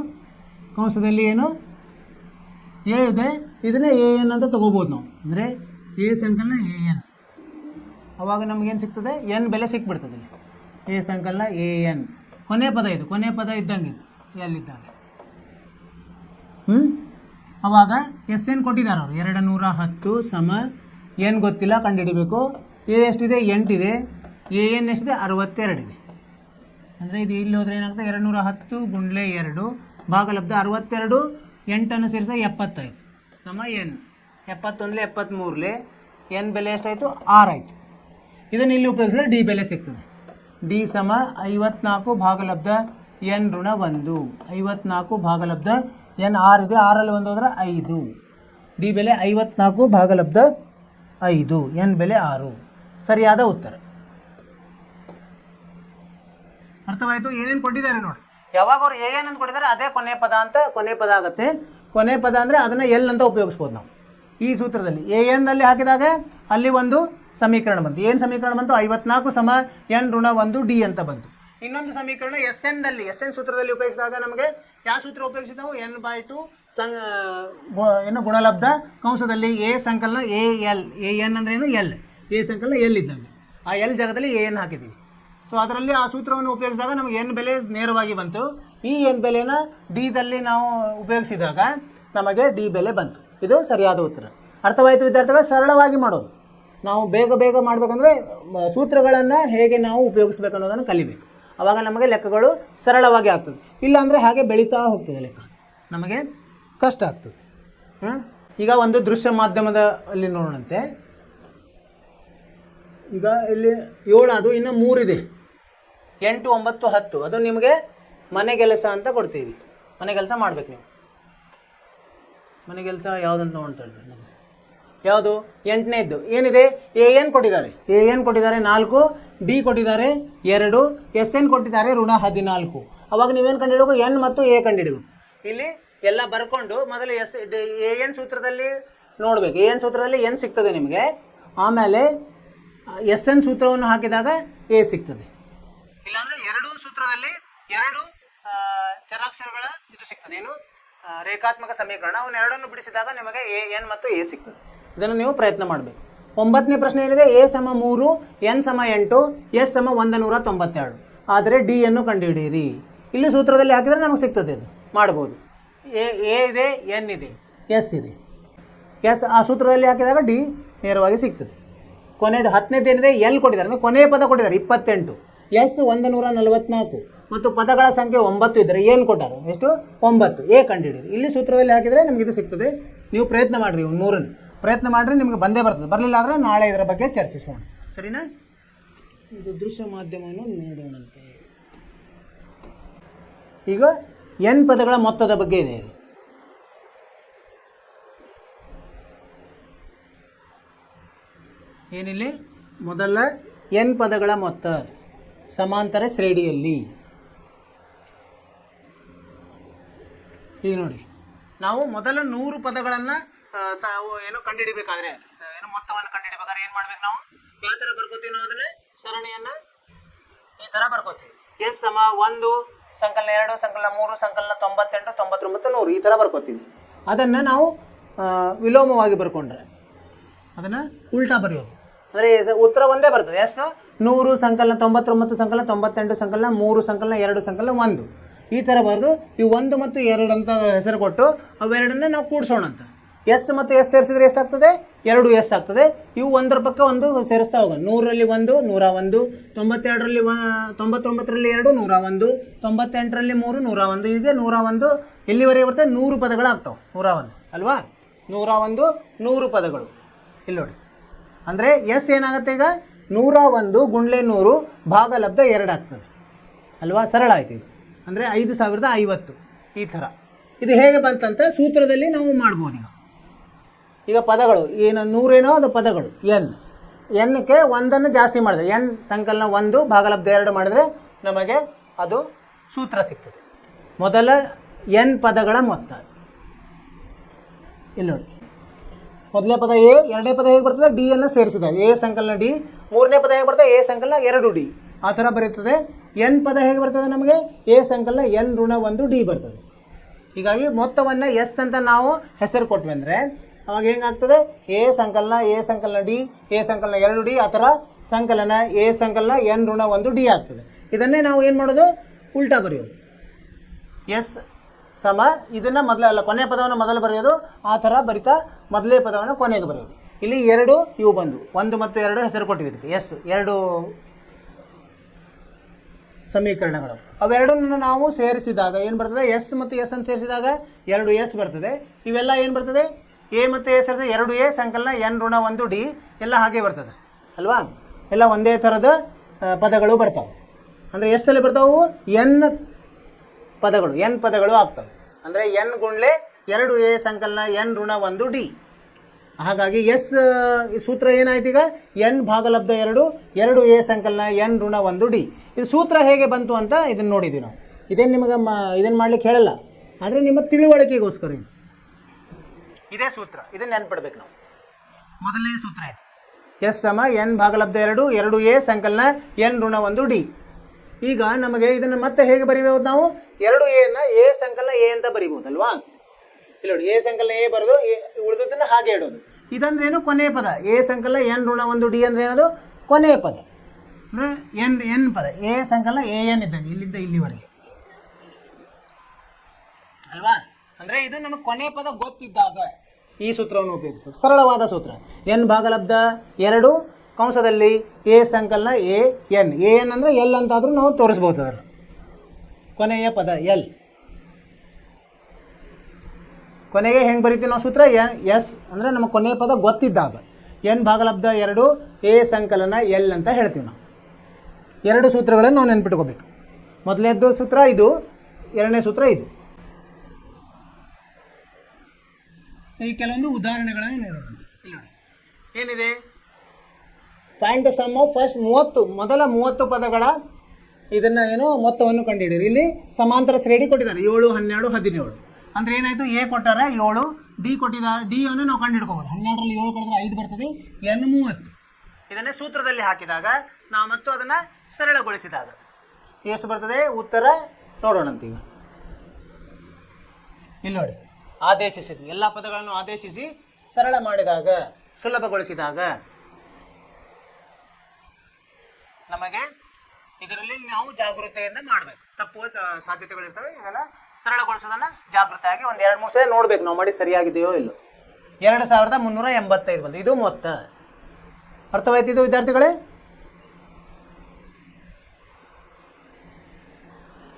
ಕಂಸದಲ್ಲಿ ಏನು ಎ ಇದೆ, ಇದನ್ನೇ ಎ ಎನ್ ಅಂತ ತೊಗೋಬೋದು ನಾವು. ಅಂದರೆ ಎ ಸಂಕಲನ ಎ ಎನ್, ಅವಾಗ ನಮಗೇನು ಸಿಗ್ತದೆ, ಎನ್ ಬೆಲೆ ಸಿಕ್ಬಿಡ್ತದೆ. ಎ ಸಂಕಲನ ಎ ಎನ್, ಕೊನೆ ಪದ ಇದು, ಕೊನೆ ಪದ ಇದ್ದಂಗೆ ಇದು ಎಲ್ಲಿದ್ದಾಗ. ಅವಾಗ ಎಸ್ ಎನ್ ಕೊಟ್ಟಿದ್ದಾರೆ ಅವರು 210 ಸಮ ಎನ್ ಗೊತ್ತಿಲ್ಲ, ಕಂಡುಹಿಡಿಬೇಕು. ಎ ಎಷ್ಟಿದೆ 8 ಇದೆ, ಎ ಎನ್ ಎಷ್ಟಿದೆ 62 ಇದೆ. ಅಂದರೆ ಇದು ಇಲ್ಲಿ ಹೋದರೆ ಏನಾಗ್ತದೆ, 210 ಗುಂಡ್ಲೆ 2 ಭಾಗಲಬ್ಧ 62, 8 ಸೇರಿಸ 75 ಸಮ ಎನ್. 71 73 ಎನ್ ಬೆಲೆ ಎಷ್ಟಾಯಿತು, 6 ಆಯಿತು. ಇದನ್ನು ಇಲ್ಲಿ ಉಪಯೋಗಿಸಿದ್ರೆ ಡಿ ಬೆಲೆ ಸಿಗ್ತದೆ. ಡಿ ಸಮ 54 ಭಾಗಲಬ್ಧ ಎನ್ ಋಣ 1. 54 ಭಾಗಲಬ್ಧ ಎನ್ 6 ಇದೆ, 6ರಲ್ಲಿ 1 ಹೋದ್ರೆ 5. ಡಿ ಬೆಲೆ 54 ಭಾಗಲಬ್ಧ 5, ಎನ್ ಬೆಲೆ 6. ಸರಿಯಾದ ಉತ್ತರ. ಅರ್ಥವಾಯಿತು? ಏನೇನು ಕೊಟ್ಟಿದ್ದಾರೆ ನೋಡಿ. ಯಾವಾಗ ಅವ್ರು ಎ ಎನ್ ಅಂತ ಕೊಟ್ಟಿದ್ದಾರೆ ಅದೇ ಕೊನೆ ಪದ ಅಂತ ಕೊನೆ ಪದ ಆಗುತ್ತೆ. ಕೊನೆ ಪದ ಅಂದರೆ ಅದನ್ನು ಎಲ್ ಅಂತ ಉಪಯೋಗಿಸ್ಬೋದು ನಾವು. ಈ ಸೂತ್ರದಲ್ಲಿ ಎ ಎನ್ನಲ್ಲಿ ಹಾಕಿದಾಗ ಅಲ್ಲಿ ಒಂದು ಸಮೀಕರಣ ಬಂತು. ಏನು ಸಮೀಕರಣ ಬಂತು, 54 ಸಮ ಎನ್ ಋಣ 1 ಡಿ ಅಂತ ಬಂತು. ಇನ್ನೊಂದು ಸಮೀಕರಣ ಎಸ್ ಎನ್ನಲ್ಲಿ, ಎಸ್ ಎನ್ ಸೂತ್ರದಲ್ಲಿ ಉಪಯೋಗಿಸಿದಾಗ ನಮಗೆ ಯಾವ ಸೂತ್ರ ಉಪಯೋಗಿಸಿದ ನಾವು, n/2 ಏನು ಗುಣಲಬ್ಧ ಕಂಸದಲ್ಲಿ ಎ ಸಂಕಲನ ಎ ಎಲ್. ಎ ಎನ್ ಅಂದ್ರೆ ಏನು, ಎಲ್. ಎ ಸಂಕಲನ ಎಲ್ ಇದ್ದಾಗ ಆ ಎಲ್ ಜಾಗದಲ್ಲಿ ಎ ಎನ್ ಹಾಕಿದ್ದೀವಿ. ಸೊ ಅದರಲ್ಲಿ ಆ ಸೂತ್ರವನ್ನು ಉಪಯೋಗಿಸಿದಾಗ ನಮಗೆ ಎನ್ ಬೆಲೆ ನೇರವಾಗಿ ಬಂತು. ಈ ಎನ್ ಬೆಲೆನ ಡಿದಲ್ಲಿ ನಾವು ಉಪಯೋಗಿಸಿದಾಗ ನಮಗೆ ಡಿ ಬೆಲೆ ಬಂತು. ಇದು ಸರಿಯಾದ ಉತ್ತರ. ಅರ್ಥವಾಯಿತು ವಿದ್ಯಾರ್ಥಿಗಳು? ಸರಳವಾಗಿ ಮಾಡೋದು. ನಾವು ಬೇಗ ಬೇಗ ಮಾಡಬೇಕಂದ್ರೆ ಸೂತ್ರಗಳನ್ನು ಹೇಗೆ ನಾವು ಉಪಯೋಗಿಸ್ಬೇಕು ಅನ್ನೋದನ್ನು ಕಲಿಬೇಕು. ಆವಾಗ ನಮಗೆ ಲೆಕ್ಕಗಳು ಸರಳವಾಗಿ ಆಗ್ತದೆ. ಇಲ್ಲಾಂದರೆ ಹಾಗೆ ಬೆಳೀತಾ ಹೋಗ್ತದೆ ಲೆಕ್ಕ, ನಮಗೆ ಕಷ್ಟ ಆಗ್ತದೆ. ಈಗ ಒಂದು ದೃಶ್ಯ ಮಾಧ್ಯಮದ ಅಲ್ಲಿ ನೋಡೋಣಂತೆ. ಈಗ ಇಲ್ಲಿ 7 ಅದು ಇನ್ನು 3 ಇದೆ, 8 9 10. ಅದು ನಿಮಗೆ ಮನೆ ಕೆಲಸ ಅಂತ ಕೊಡ್ತೀವಿ. ಮನೆ ಕೆಲಸ ಮಾಡ್ಬೇಕು ನೀವು. ಮನೆ ಕೆಲಸ ಯಾವುದಂತ ನೋಡ್ತಾ ಯಾವುದು, 8ನೇದ್ದು ಏನಿದೆ, ಎ ಎನ್ ಕೊಟ್ಟಿದ್ದಾರೆ. ಎ ಎನ್ ಕೊಟ್ಟಿದ್ದಾರೆ 4, ಡಿ ಕೊಟ್ಟಿದ್ದಾರೆ 2, ಎಸ್ ಎನ್ ಕೊಟ್ಟಿದ್ದಾರೆ ಋಣ 14. ಅವಾಗ ನೀವೇನು ಕಂಡುಹಿಡಬೇಕು, ಎನ್ ಮತ್ತು ಎ ಕಂಡುಹಿಡಬೇಕು. ಇಲ್ಲಿ ಎಲ್ಲ ಬರ್ಕೊಂಡು ಮೊದಲು ಎ ಎನ್ ಸೂತ್ರದಲ್ಲಿ ನೋಡಬೇಕು. ಎ ಎನ್ ಸೂತ್ರದಲ್ಲಿ ಎನ್ ಸಿಗ್ತದೆ ನಿಮಗೆ. ಆಮೇಲೆ ಎಸ್ ಎನ್ ಸೂತ್ರವನ್ನು ಹಾಕಿದಾಗ ಎ ಸಿಗ್ತದೆ. ಇಲ್ಲಾಂದರೆ ಎರಡೂ ಸೂತ್ರದಲ್ಲಿ 2 ಚರಾಕ್ಷರಗಳ ಇದು ಸಿಗ್ತದೆ, ಏನು ರೇಖಾತ್ಮಕ ಸಮೀಕರಣ. ಅವನ್ನ ಎರಡನ್ನು ಬಿಡಿಸಿದಾಗ ನಿಮಗೆ ಎ ಎನ್ ಮತ್ತು ಎ ಸಿಗ್ತದೆ. ಇದನ್ನು ನೀವು ಪ್ರಯತ್ನ ಮಾಡಬೇಕು. 9ನೇ ಪ್ರಶ್ನೆ ಏನಿದೆ, ಎ ಸಮ 3, ಎನ್ ಸಮ 8, ಎಸ್ ಸಮ 192. ಆದರೆ ಡಿ ಅನ್ನು ಕಂಡುಹಿಡಿಯಿರಿ. ಇಲ್ಲಿ ಸೂತ್ರದಲ್ಲಿ ಹಾಕಿದರೆ ನಮಗೆ ಸಿಗ್ತದೆ, ಅದು ಮಾಡ್ಬೋದು. ಎ ಇದೆ, ಎನ್ ಇದೆ, ಎಸ್ ಇದೆ. ಎಸ್ ಆ ಸೂತ್ರದಲ್ಲಿ ಹಾಕಿದಾಗ ಡಿ ನೇರವಾಗಿ ಸಿಗ್ತದೆ. ಕೊನೆಯದು 10ನೇದು ಏನಿದೆ, ಎಲ್ ಕೊಟ್ಟಿದ್ದಾರೆ, ಅಂದರೆ ಕೊನೆಯ ಪದ ಕೊಟ್ಟಿದ್ದಾರೆ 28, ಎಸ್ 144 ಮತ್ತು ಪದಗಳ ಸಂಖ್ಯೆ 9 ಇದ್ದರೆ ಏನು ಕೊಟ್ಟಾರೆ, ಎಷ್ಟು 9, ಎ ಕಂಡುಹಿಡಿಯಿರಿ. ಇಲ್ಲಿ ಸೂತ್ರದಲ್ಲಿ ಹಾಕಿದರೆ ನಮಗೆ ಇದು ಸಿಗ್ತದೆ. ನೀವು ಪ್ರಯತ್ನ ಮಾಡಿರಿ, 3 ಪ್ರಯತ್ನ ಮಾಡಿರಿ, ನಿಮಗೆ ಬಂದೇ ಬರ್ತದೆ. ಬರಲಿಲ್ಲ ಆದರೆ ನಾಳೆ ಇದರ ಬಗ್ಗೆ ಚರ್ಚಿಸೋಣ, ಸರಿನಾ? ಇದು ದೃಶ್ಯ ಮಾಧ್ಯಮವನ್ನು ನೋಡೋಣಂತೆ. ಈಗ ಎನ್ ಪದಗಳ ಮೊತ್ತದ ಬಗ್ಗೆ ಇದೆ. ಏನಿಲ್ಲಿ ಮೊದಲ ಎನ್ ಪದಗಳ ಮೊತ್ತ ಸಮಾಂತರ ಶ್ರೇಣಿಯಲ್ಲಿ. ಈಗ ನೋಡಿ, ನಾವು ಮೊದಲ 100 ಪದಗಳನ್ನು ಏನು ಕಂಡುಹಿಡಿಬೇಕಾದ್ರೆ, ಏನು ಮೊತ್ತವನ್ನು ಕಂಡುಹಿಡಿಬೇಕಾದ್ರೆ ಏನು ಮಾಡ್ಬೇಕು, ನಾವು ಯಾವ ಥರ ಬರ್ಕೋತೀವಿ, ನಾವು ಅದನ್ನೇ ಸರಣಿಯನ್ನು ಈ ಥರ ಬರ್ಕೋತೀವಿ. ಎಸ್ ಸಮ 1 ಸಂಕಲನ 2 ಸಂಕಲನ 3 ಸಂಕಲನ 98 99 100 ಈ ಥರ ಬರ್ಕೋತೀವಿ. ಅದನ್ನು ನಾವು ವಿಲೋಮವಾಗಿ ಬರ್ಕೊಂಡ್ರೆ ಅದನ್ನು ಉಲ್ಟಾ ಬರೆಯೋದು. ಅಂದರೆ ಉತ್ತರ ಒಂದೇ ಬರ್ತದೆ. ಎಸ್ 100 ಸಂಕಲನ 99 ಸಂಕಲನ 98 ಸಂಕಲನ 3 ಸಂಕಲನ 2 ಸಂಕಲನ 1 ಈ ಥರ ಬರೆದು ಇವು 1 ಮತ್ತು 2 ಅಂತ ಹೆಸರು ಕೊಟ್ಟು ಅವೆರಡನ್ನೇ ನಾವು ಕೂಡಿಸೋಣ ಅಂತ. ಎಸ್ ಮತ್ತು ಎಸ್ ಸೇರಿಸಿದ್ರೆ ಎಷ್ಟಾಗ್ತದೆ, 2 ಎಸ್ ಆಗ್ತದೆ. ಇವು 1 ಪಕ್ಕ 1 ಸೇರಿಸ್ತಾ ಹೋಗೋಣ. 100ರಲ್ಲಿ 1 101, 92ರಲ್ಲಿ 99ರಲ್ಲಿ 2 101, 98ರಲ್ಲಿ 3 101. ಹೀಗೆ 101 ಎಲ್ಲಿವರೆಗೆ ಬರ್ತದೆ, 100 ಪದಗಳಾಗ್ತಾವೆ. 101 ಅಲ್ವಾ, 101 100 ಪದಗಳು ಇಲ್ಲಿ ನೋಡಿ. ಅಂದರೆ ಎಸ್ ಏನಾಗುತ್ತೆ, ಈಗ 101 ಗುಂಡ್ಲೆ 100 ಭಾಗಲಬ್ಧ 2 ಆಗ್ತದೆ ಅಲ್ವಾ? ಸರಳ ಆಯ್ತು ಇದು. ಅಂದರೆ 5050 ಈ ಥರ. ಇದು ಹೇಗೆ ಬಂತಂತ ಸೂತ್ರದಲ್ಲಿ ನಾವು ಮಾಡ್ಬೋದು. ಈಗ ಪದಗಳು ಏನು 100 ಏನೋ ಅದು ಪದಗಳು ಎನ್ಗೆ 1 ಜಾಸ್ತಿ ಮಾಡಿದ್ರೆ ಎನ್ ಸಂಕಲನ 1 ಭಾಗಲಬ್ಧ 2 ಮಾಡಿದ್ರೆ ನಮಗೆ ಅದು ಸೂತ್ರ ಸಿಗ್ತದೆ. ಮೊದಲ ಎನ್ ಪದಗಳ ಮೊತ್ತ ಇಲ್ಲಿ ನೋಡಿ. ಮೊದಲನೇ ಪದ ಎ, ಎರಡನೇ ಪದ ಹೇಗೆ ಬರ್ತದೆ ಡಿ ಅನ್ನು ಸೇರಿಸಿದಾಗ ಎ ಸಂಕಲನ ಡಿ, ಮೂರನೇ ಪದ ಹೇಗೆ ಬರ್ತದೆ ಎ ಸಂಕಲನ 2 ಡಿ, ಆ ಥರ ಬರೀತದೆ. ಎನ್ ಪದ ಹೇಗೆ ಬರ್ತದೆ ನಮಗೆ ಎ ಸಂಕಲನ ಎನ್ ಋಣ 1 ಡಿ ಬರ್ತದೆ. ಹೀಗಾಗಿ ಮೊತ್ತವನ್ನು ಎಸ್ ಅಂತ ನಾವು ಹೆಸರು ಕೊಟ್ವಿ ಅಂದರೆ ಅವಾಗ ಹೆಂಗಾಗ್ತದೆ ಎ ಸಂಕಲನ ಡಿ, ಎ ಸಂಕಲನ 2 ಡಿ, ಆ ಥರ ಸಂಕಲನ ಎ ಸಂಕಲನ ಎನ್ ಋಣ 1 ಡಿ ಆಗ್ತದೆ. ಇದನ್ನೇ ನಾವು ಏನು ಮಾಡೋದು ಉಲ್ಟಾ ಬರೆಯೋದು. ಎಸ್ ಸಮ ಇದನ್ನು ಮೊದಲ ಕೊನೆಯ ಪದವನ್ನು ಮೊದಲು ಬರೆಯೋದು, ಆ ಥರ ಬರಿತಾ ಮೊದಲೇ ಪದವನ್ನು ಕೊನೆಗೆ ಬರೆಯೋದು. ಇಲ್ಲಿ 2 ಇವು ಬಂದು 1 ಮತ್ತು 2 ಹೆಸರು ಕೊಟ್ಟಿವಿ. ಎಸ್ 2 ಸಮೀಕರಣಗಳು. ಅವೆರಡನ್ನು ನಾವು ಸೇರಿಸಿದಾಗ ಏನು ಬರ್ತದೆ ಎಸ್ ಮತ್ತು ಎಸ್ ಅನ್ನು ಸೇರಿಸಿದಾಗ 2 ಎಸ್ ಬರ್ತದೆ. ಇವೆಲ್ಲ ಏನು ಬರ್ತದೆ ಎ ಮತ್ತು ಎ ಸೇರಿದ 2 ಎ ಸಂಕಲನ ಎನ್ ಋಣ 1 ಡಿ ಎಲ್ಲ ಹಾಗೆ ಬರ್ತದೆ ಅಲ್ವಾ? ಎಲ್ಲ ಒಂದೇ ಥರದ ಪದಗಳು ಬರ್ತಾವೆ. ಅಂದರೆ ಎಸ್ಸಲ್ಲಿ ಬರ್ತಾವು ಎನ್ ಪದಗಳು ಆಗ್ತವೆ. ಅಂದರೆ ಎನ್ ಗುಂಡ್ಲೆ 2 ಎ ಸಂಕಲನ ಎನ್ ಋಣ 1 ಡಿ. ಹಾಗಾಗಿ ಎಸ್ ಸೂತ್ರ ಏನಾಯ್ತು ಈಗ ಎನ್ ಭಾಗಲಬ್ಧ 2 ಎ ಸಂಕಲನ ಎನ್ ಋಣ 1 ಡಿ. ಇದು ಸೂತ್ರ ಹೇಗೆ ಬಂತು ಅಂತ ಇದನ್ನು ನೋಡಿದ್ವಿ ನಾವು. ಇದೇನು ನಿಮಗೆ ಇದನ್ನು ಮಾಡ್ಲಿಕ್ಕೆ ಹೇಳಲ್ಲ, ಆದರೆ ನಿಮ್ಮ ತಿಳುವಳಿಕೆಗೋಸ್ಕರ ಇದೇ ಸೂತ್ರ, ಇದನ್ನು ನೆನ್ಪಿಡ್ಬೇಕು ನಾವು. ಮೊದಲನೇ ಸೂತ್ರ ಆಯ್ತು ಎಸ್ ಸಮ ಎನ್ ಭಾಗಲಬ್ಧ 2 ಎ ಸಂಕಲನ ಎನ್ ಋಣ 1 ಡಿ. ಈಗ ನಮಗೆ ಇದನ್ನು ಮತ್ತೆ ಹೇಗೆ ಬರೀಬಹುದು ನಾವು 2 ಎನ ಎ ಸಂಕಲನ ಎ ಅಂತ ಬರಿಬಹುದಲ್ವಾ? ಇಲ್ಲಿ ನೋಡಿ ಎ ಸಂಕಲನ ಎ ಬರೋದು, ಉಳಿದದನ್ನು ಹಾಗೆ ಇಡೋದು. ಇದಂದ್ರೆ ಏನು ಕೊನೆಯ ಪದ ಎ ಸಂಕಲನ ಎನ್ ಋಣ 1 ಡಿ ಅಂದರೆ ಏನದು ಕೊನೆಯ ಪದ. ಅಂದರೆ ಎನ್ ಪದ ಎ ಸಂಕಲನ ಎ ಎನ್ ಇದ್ದಾಗ ಇಲ್ಲಿಂದ ಇಲ್ಲಿವರೆಗೆ ಅಲ್ವಾ? ಅಂದರೆ ಇದು ನಮಗೆ ಕೊನೆಯ ಪದ ಗೊತ್ತಿದ್ದಾಗ ಈ ಸೂತ್ರವನ್ನು ಉಪಯೋಗಿಸಬೇಕು. ಸರಳವಾದ ಸೂತ್ರ ಎನ್ ಭಾಗಲಬ್ಧ 2 ಕಂಸದಲ್ಲಿ ಎ ಸಂಕಲನ ಎ ಎನ್ ಅಂದರೆ ಎಲ್ ಅಂತಾದರೂ ನಾವು ತೋರಿಸ್ಬೋದು. ಅದರ ಕೊನೆಯ ಪದ ಎಲ್. ಕೊನೆಗೆ ಹೆಂಗೆ ಬರೀತೀವಿ ನಾವು ಸೂತ್ರ ಎಸ್ ಅಂದರೆ ನಮ್ಮ ಕೊನೆಯ ಪದ ಗೊತ್ತಿದ್ದಾಗ ಎನ್ ಭಾಗಲಬ್ಧ 2 ಎ ಸಂಕಲನ ಎಲ್ ಅಂತ ಹೇಳ್ತೀವಿ ನಾವು. 2 ಸೂತ್ರಗಳನ್ನು ನಾವು ನೆನ್ಪಿಟ್ಕೋಬೇಕು. ಮೊದಲನೇದ್ದು ಸೂತ್ರ ಇದು, ಎರಡನೇ ಸೂತ್ರ ಇದು. ಈ ಕೆಲವೊಂದು ಉದಾಹರಣೆಗಳನ್ನು ನೋಡೋಣ. ಇಲ್ಲಿ ನೋಡಿ ಏನಿದೆ find the sum of first 30 ಮೊದಲ 30 ಪದಗಳ ಇದನ್ನು ಏನು ಮೊತ್ತವನ್ನು ಕಂಡುಹಿಡಿಯಿರಿ. ಇಲ್ಲಿ ಸಮಾಂತರ ಶ್ರೇಣಿ ಕೊಟ್ಟಿದ್ದಾರೆ 7 12 17. ಅಂದರೆ ಏನಾಯಿತು ಎ ಕೊಟ್ಟಾರೆ 7, ಡಿ ಕೊಟ್ಟಿದ್ದಾರೆ, ಡಿ ಅನ್ನು ನಾವು ಕಂಡುಹಿಡ್ಕೋಬೋದು. 12ರಲ್ಲಿ 7 ಕಳೆದ್ರೆ 5 ಬರ್ತದೆ, ಎನ್ 30. ಇದನ್ನೇ ಸೂತ್ರದಲ್ಲಿ ಹಾಕಿದಾಗ ನಾವು ಮತ್ತು ಅದನ್ನು ಸರಳಗೊಳಿಸಿದಾಗ ಎಷ್ಟು ಬರ್ತದೆ ಉತ್ತರ ನೋಡೋಣಂತೀಗ. ಇಲ್ಲಿ ನೋಡಿ ಆದೇಶಿಸಿದ್ವಿ, ಎಲ್ಲ ಪದಗಳನ್ನು ಆದೇಶಿಸಿ ಸರಳ ಮಾಡಿದಾಗ ಸುಲಭಗೊಳಿಸಿದಾಗ ನಮಗೆ ಇದರಲ್ಲಿ ನಾವು ಜಾಗೃತೆಯಿಂದ ಮಾಡಬೇಕು. ತಪ್ಪು ಸಾಧ್ಯತೆಗಳಿರ್ತವೆ, ಇದೆಲ್ಲ ಸರಳಗೊಳಿಸೋದನ್ನು ಜಾಗೃತೆಯಾಗಿ ಒಂದು 2-3 ಸಲ ನೋಡ್ಬೇಕು ನಾವು ಮಾಡಿ ಸರಿಯಾಗಿದೆಯೋ ಇಲ್ಲೋ. 2385 ಬಂದು ಇದು ಮೊತ್ತ. ಅರ್ಥವಾಯ್ತಿದ್ದು ವಿದ್ಯಾರ್ಥಿಗಳೇ?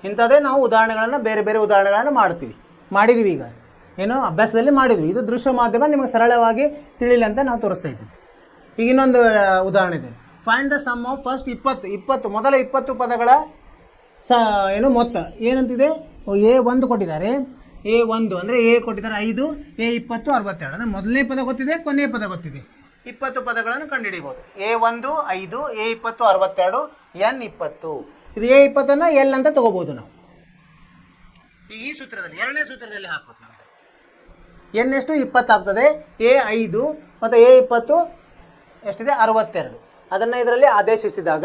ಇಂಥದ್ದೇ ನಾವು ಉದಾಹರಣೆಗಳನ್ನು ಬೇರೆ ಬೇರೆ ಉದಾಹರಣೆಗಳನ್ನು ಮಾಡಿದ್ದೀವಿ. ಈಗ ಏನೋ ಅಭ್ಯಾಸದಲ್ಲಿ ಮಾಡಿದ್ವಿ. ಇದು ದೃಶ್ಯ ಮಾಧ್ಯಮ ನಿಮಗೆ ಸರಳವಾಗಿ ತಿಳಿಲಿ ಅಂತ ನಾವು ತೋರಿಸ್ತಾ ಇದ್ದೀವಿ. ಈಗ ಇನ್ನೊಂದು ಉದಾಹರಣೆ ಇದೆ. Find the sum of first 20 ಮೊದಲ 20 ಪದಗಳ ಏನು ಮೊತ್ತ ಏನಂತಿದೆ. A1 ಕೊಟ್ಟಿದ್ದಾರೆ, A1 ಅಂದರೆ ಎ ಕೊಟ್ಟಿದ್ದಾರೆ 5, A20 62. ಅಂದರೆ ಮೊದಲನೇ ಪದ ಗೊತ್ತಿದೆ, ಕೊನೆಯ ಪದ ಗೊತ್ತಿದೆ. 20 ಪದಗಳನ್ನು ಕಂಡುಹಿಡಿಬೋದು. A1 5, A20 62, N20. ಇದು A20 ಎಲ್ ಅಂತ ತಗೋಬೋದು ನಾವು. ಈ ಸೂತ್ರದಲ್ಲಿ ಎರಡನೇ ಸೂತ್ರದಲ್ಲಿ ಹಾಕ್ಬೋದು ನಾವು. ಎನ್ ಎಷ್ಟು 20 ಆಗ್ತದೆ, A5 ಮತ್ತು A20 ಎಷ್ಟಿದೆ 62. ಅದನ್ನು ಇದರಲ್ಲಿ ಆದೇಶಿಸಿದಾಗ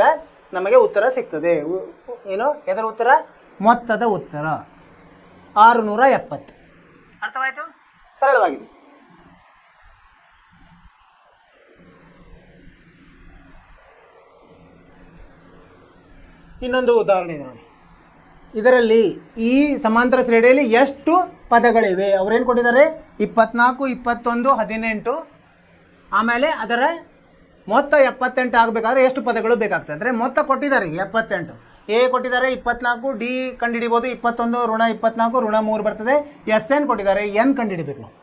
ನಮಗೆ ಉತ್ತರ ಸಿಗ್ತದೆ. ಏನು ಇದರ ಉತ್ತರ ಮೊತ್ತದ ಉತ್ತರ 670. ಅರ್ಥವಾಯಿತು? ಸರಳವಾಗಿದೆ. ಇನ್ನೊಂದು ಉದಾಹರಣೆ ಇದೆ ನೋಡಿ. ಇದರಲ್ಲಿ ಈ ಸಮಾಂತರ ಶ್ರೇಣಿಯಲ್ಲಿ ಎಷ್ಟು ಪದಗಳಿವೆ ಅವರೇನು ಕೊಟ್ಟಿದ್ದಾರೆ 24, 21, 18. ಆಮೇಲೆ ಅದರ ಮೊತ್ತ 78 ಆಗಬೇಕಾದ್ರೆ ಎಷ್ಟು ಪದಗಳು ಬೇಕಾಗ್ತದೆ ಅಂದರೆ ಮೊತ್ತ ಕೊಟ್ಟಿದ್ದಾರೆ 78. ಎ ಕೊಟ್ಟಿದ್ದಾರೆ 24, ಡಿ ಕಂಡುಹಿಡಿಬೋದು 21 ಋಣ 24 ಋಣ 3 ಬರ್ತದೆ. ಎಸ್ ಎನ್ ಕೊಟ್ಟಿದ್ದಾರೆ, ಎನ್ ಕಂಡುಹಿಡಿಬೇಕು ನಾವು.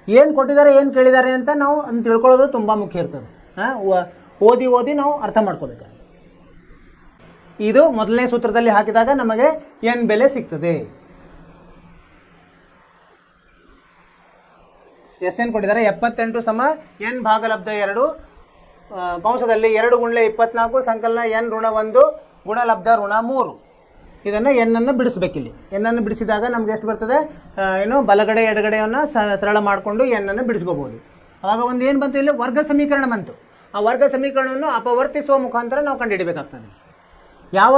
ಏನು ಕೊಟ್ಟಿದ್ದಾರೆ ಏನು ಕೇಳಿದ್ದಾರೆ ಅಂತ ನಾವು ತಿಳ್ಕೊಳ್ಳೋದು ತುಂಬ ಮುಖ್ಯ ಇರ್ತದೆ. ಓದಿ ಓದಿ ನಾವು ಅರ್ಥ ಮಾಡ್ಕೋಬೇಕು. ಇದು ಮೊದಲನೇ ಸೂತ್ರದಲ್ಲಿ ಹಾಕಿದಾಗ ನಮಗೆ n ಬೆಲೆ ಸಿಗ್ತದೆ. SN ಕೊಟ್ಟಿದ್ದಾರೆ 78 ಸಮ n ಭಾಗಲಬ್ಧ 2 ಕಂಸದಲ್ಲಿ 2 ಗುಣಲೆ 24 ಸಂಕಲನ n ಋಣ 1 ಗುಣಲಬ್ಧ ಋಣ 3. ಇದನ್ನು n ಬಿಡಿಸ್ಬೇಕಿಲ್ಲಿ. n ಬಿಡಿಸಿದಾಗ ನಮ್ಗೆ ಎಷ್ಟು ಬರ್ತದೆ, ಏನು ಬಲಗಡೆ ಎಡಗಡೆಯನ್ನು ಸರಳ ಮಾಡಿಕೊಂಡು n ಬಿಡಿಸ್ಕೋಬೋದು. ಆವಾಗ ಒಂದು ಏನು ಬಂತು, ಇಲ್ಲಿ ವರ್ಗ ಸಮೀಕರಣ ಬಂತು. ಆ ವರ್ಗ ಸಮೀಕರಣವನ್ನು ಅಪವರ್ತಿಸುವ ಮುಖಾಂತರ ನಾವು ಕಂಡುಹಿಡಬೇಕಾಗ್ತದೆ. ಯಾವ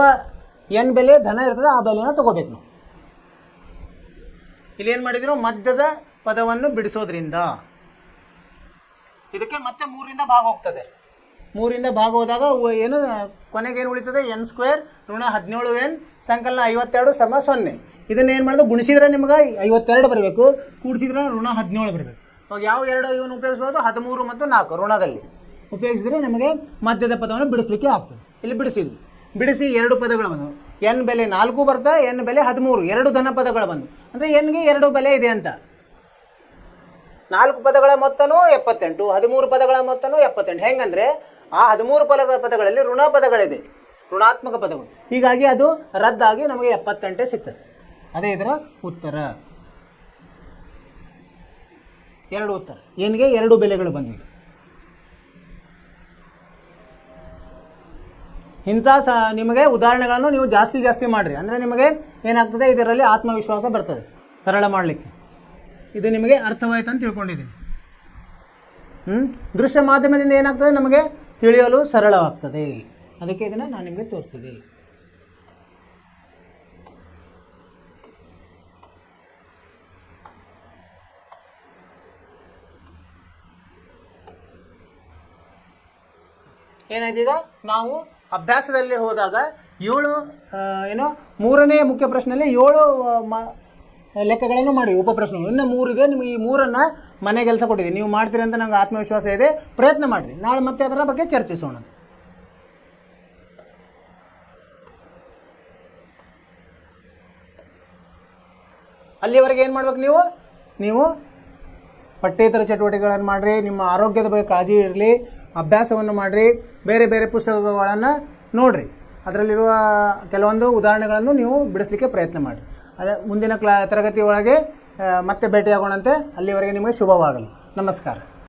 n ಬೆಲೆ ಧನ ಇರ್ತದೆ ಆ ಬೆಲೆಯನ್ನು ತಗೋಬೇಕು ನಾವು. ಇಲ್ಲಿ ಏನು ಮಾಡಿದ್ರು, ಮಧ್ಯದ ಪದವನ್ನು ಬಿಡಿಸೋದ್ರಿಂದ ಇದಕ್ಕೆ ಮತ್ತೆ 3ರಿಂದ ಭಾಗ ಹೋಗ್ತದೆ. 3ರಿಂದ ಭಾಗ ಹೋದಾಗ ಏನು ಕೊನೆಗೆ ಏನು ಉಳಿತದೆ, n² ಋಣ 17n ಸಂಕಲನ 52 ಸಮ 0. ಇದನ್ನು ಏನು ಮಾಡೋದು, ಗುಣಿಸಿದ್ರೆ ನಿಮ್ಗೆ 52 ಬರಬೇಕು, ಕೂಡಿಸಿದ್ರೆ ಋಣ 17 ಬರಬೇಕು. ಅವಾಗ ಯಾವ ಎರಡು ಇವನು ಉಪಯೋಗಿಸ್ಬೋದು, 13 ಮತ್ತು 4 ಋಣದಲ್ಲಿ ಉಪಯೋಗಿಸಿದ್ರೆ ನಮಗೆ ಮಧ್ಯದ ಪದವನ್ನು ಬಿಡಿಸ್ಲಿಕ್ಕೆ ಆಗ್ತದೆ. ಇಲ್ಲಿ ಬಿಡಿಸಿ 2 ಪದಗಳು ಬಂದವು. n ಬೆಲೆ 4 ಬರ್ತಾ n ಬೆಲೆ 13, 2 ಧನ ಪದಗಳು ಬಂದು, ಅಂದರೆ nಗೆ 2 ಬೆಲೆ ಇದೆ ಅಂತ. 4 ಪದಗಳ ಮೊತ್ತನೂ 78, 13 ಪದಗಳ ಮೊತ್ತನೂ 78. ಹೆಂಗಂದ್ರೆ ಆ 13 ಪದಗಳಲ್ಲಿ ಋಣ ಪದಗಳಿದೆ, ಋಣಾತ್ಮಕ ಪದಗಳು. ಹೀಗಾಗಿ ಅದು ರದ್ದಾಗಿ ನಮಗೆ 78 ಸಿಗ್ತದೆ. ಅದೇ ಇದರ ಉತ್ತರ. 2 ಉತ್ತರ. ಏನಿಗೆ 2 ಬೆಲೆಗಳು ಬಂದಿವೆ. ಇಂಥ ನಿಮಗೆ ಉದಾಹರಣೆಗಳನ್ನು ನೀವು ಜಾಸ್ತಿ ಮಾಡಿರಿ, ಅಂದರೆ ನಿಮಗೆ ಏನಾಗ್ತದೆ, ಇದರಲ್ಲಿ ಆತ್ಮವಿಶ್ವಾಸ ಬರ್ತದೆ ಸರಳ ಮಾಡಲಿಕ್ಕೆ. ಇದು ನಿಮಗೆ ಅರ್ಥವಾಯ್ತು ಅಂತ ತಿಳ್ಕೊಂಡಿದ್ದೀನಿ. ದೃಶ್ಯ ಮಾಧ್ಯಮದಿಂದ ಏನಾಗ್ತದೆ, ನಮಗೆ ತಿಳಿಯಲು ಸರಳವಾಗ್ತದೆ. ಅದಕ್ಕೆ ಇದನ್ನು ನಾನು ನಿಮಗೆ ತೋರಿಸಿದೆ. ಏನಾಯ್ತು, ಈಗ ನಾವು ಅಭ್ಯಾಸದಲ್ಲಿ ಹೋದಾಗ 7 ಮೂರನೇ ಮುಖ್ಯ ಪ್ರಶ್ನೆಯಲ್ಲಿ 7 ಲೆಕ್ಕಗಳನ್ನು ಮಾಡಿ ಉಪಪ್ರಶ್ನೆಗಳು. ಇನ್ನು 3 ಇದೆ. ನಿಮಗೆ ಈ 3 ಮನೆ ಕೆಲಸ ಕೊಟ್ಟಿದೆ, ನೀವು ಮಾಡ್ತೀರಿ ಅಂತ ನಂಗೆ ಆತ್ಮವಿಶ್ವಾಸ ಇದೆ. ಪ್ರಯತ್ನ ಮಾಡಿರಿ. ನಾಳೆ ಮತ್ತೆ ಅದರ ಬಗ್ಗೆ ಚರ್ಚಿಸೋಣ. ಅಲ್ಲಿವರೆಗೆ ಏನು ಮಾಡ್ಬೇಕು, ನೀವು ಪಠ್ಯೇತರ ಚಟುವಟಿಕೆಗಳನ್ನು ಮಾಡಿರಿ, ನಿಮ್ಮ ಆರೋಗ್ಯದ ಬಗ್ಗೆ ಕಾಳಜಿ ಇರಲಿ, ಅಭ್ಯಾಸವನ್ನು ಮಾಡಿರಿ, ಬೇರೆ ಬೇರೆ ಪುಸ್ತಕಗಳನ್ನು ನೋಡಿರಿ, ಅದರಲ್ಲಿರುವ ಕೆಲವೊಂದು ಉದಾಹರಣೆಗಳನ್ನು ನೀವು ಬಿಡಿಸಲಿಕ್ಕೆ ಪ್ರಯತ್ನ ಮಾಡಿರಿ. ಅದೇ ಮುಂದಿನ ತರಗತಿ ಒಳಗೆ ಮತ್ತೆ ಭೇಟಿಯಾಗೋಣಂತೆ. ಅಲ್ಲಿವರೆಗೆ ನಿಮಗೆ ಶುಭವಾಗಲಿ. ನಮಸ್ಕಾರ.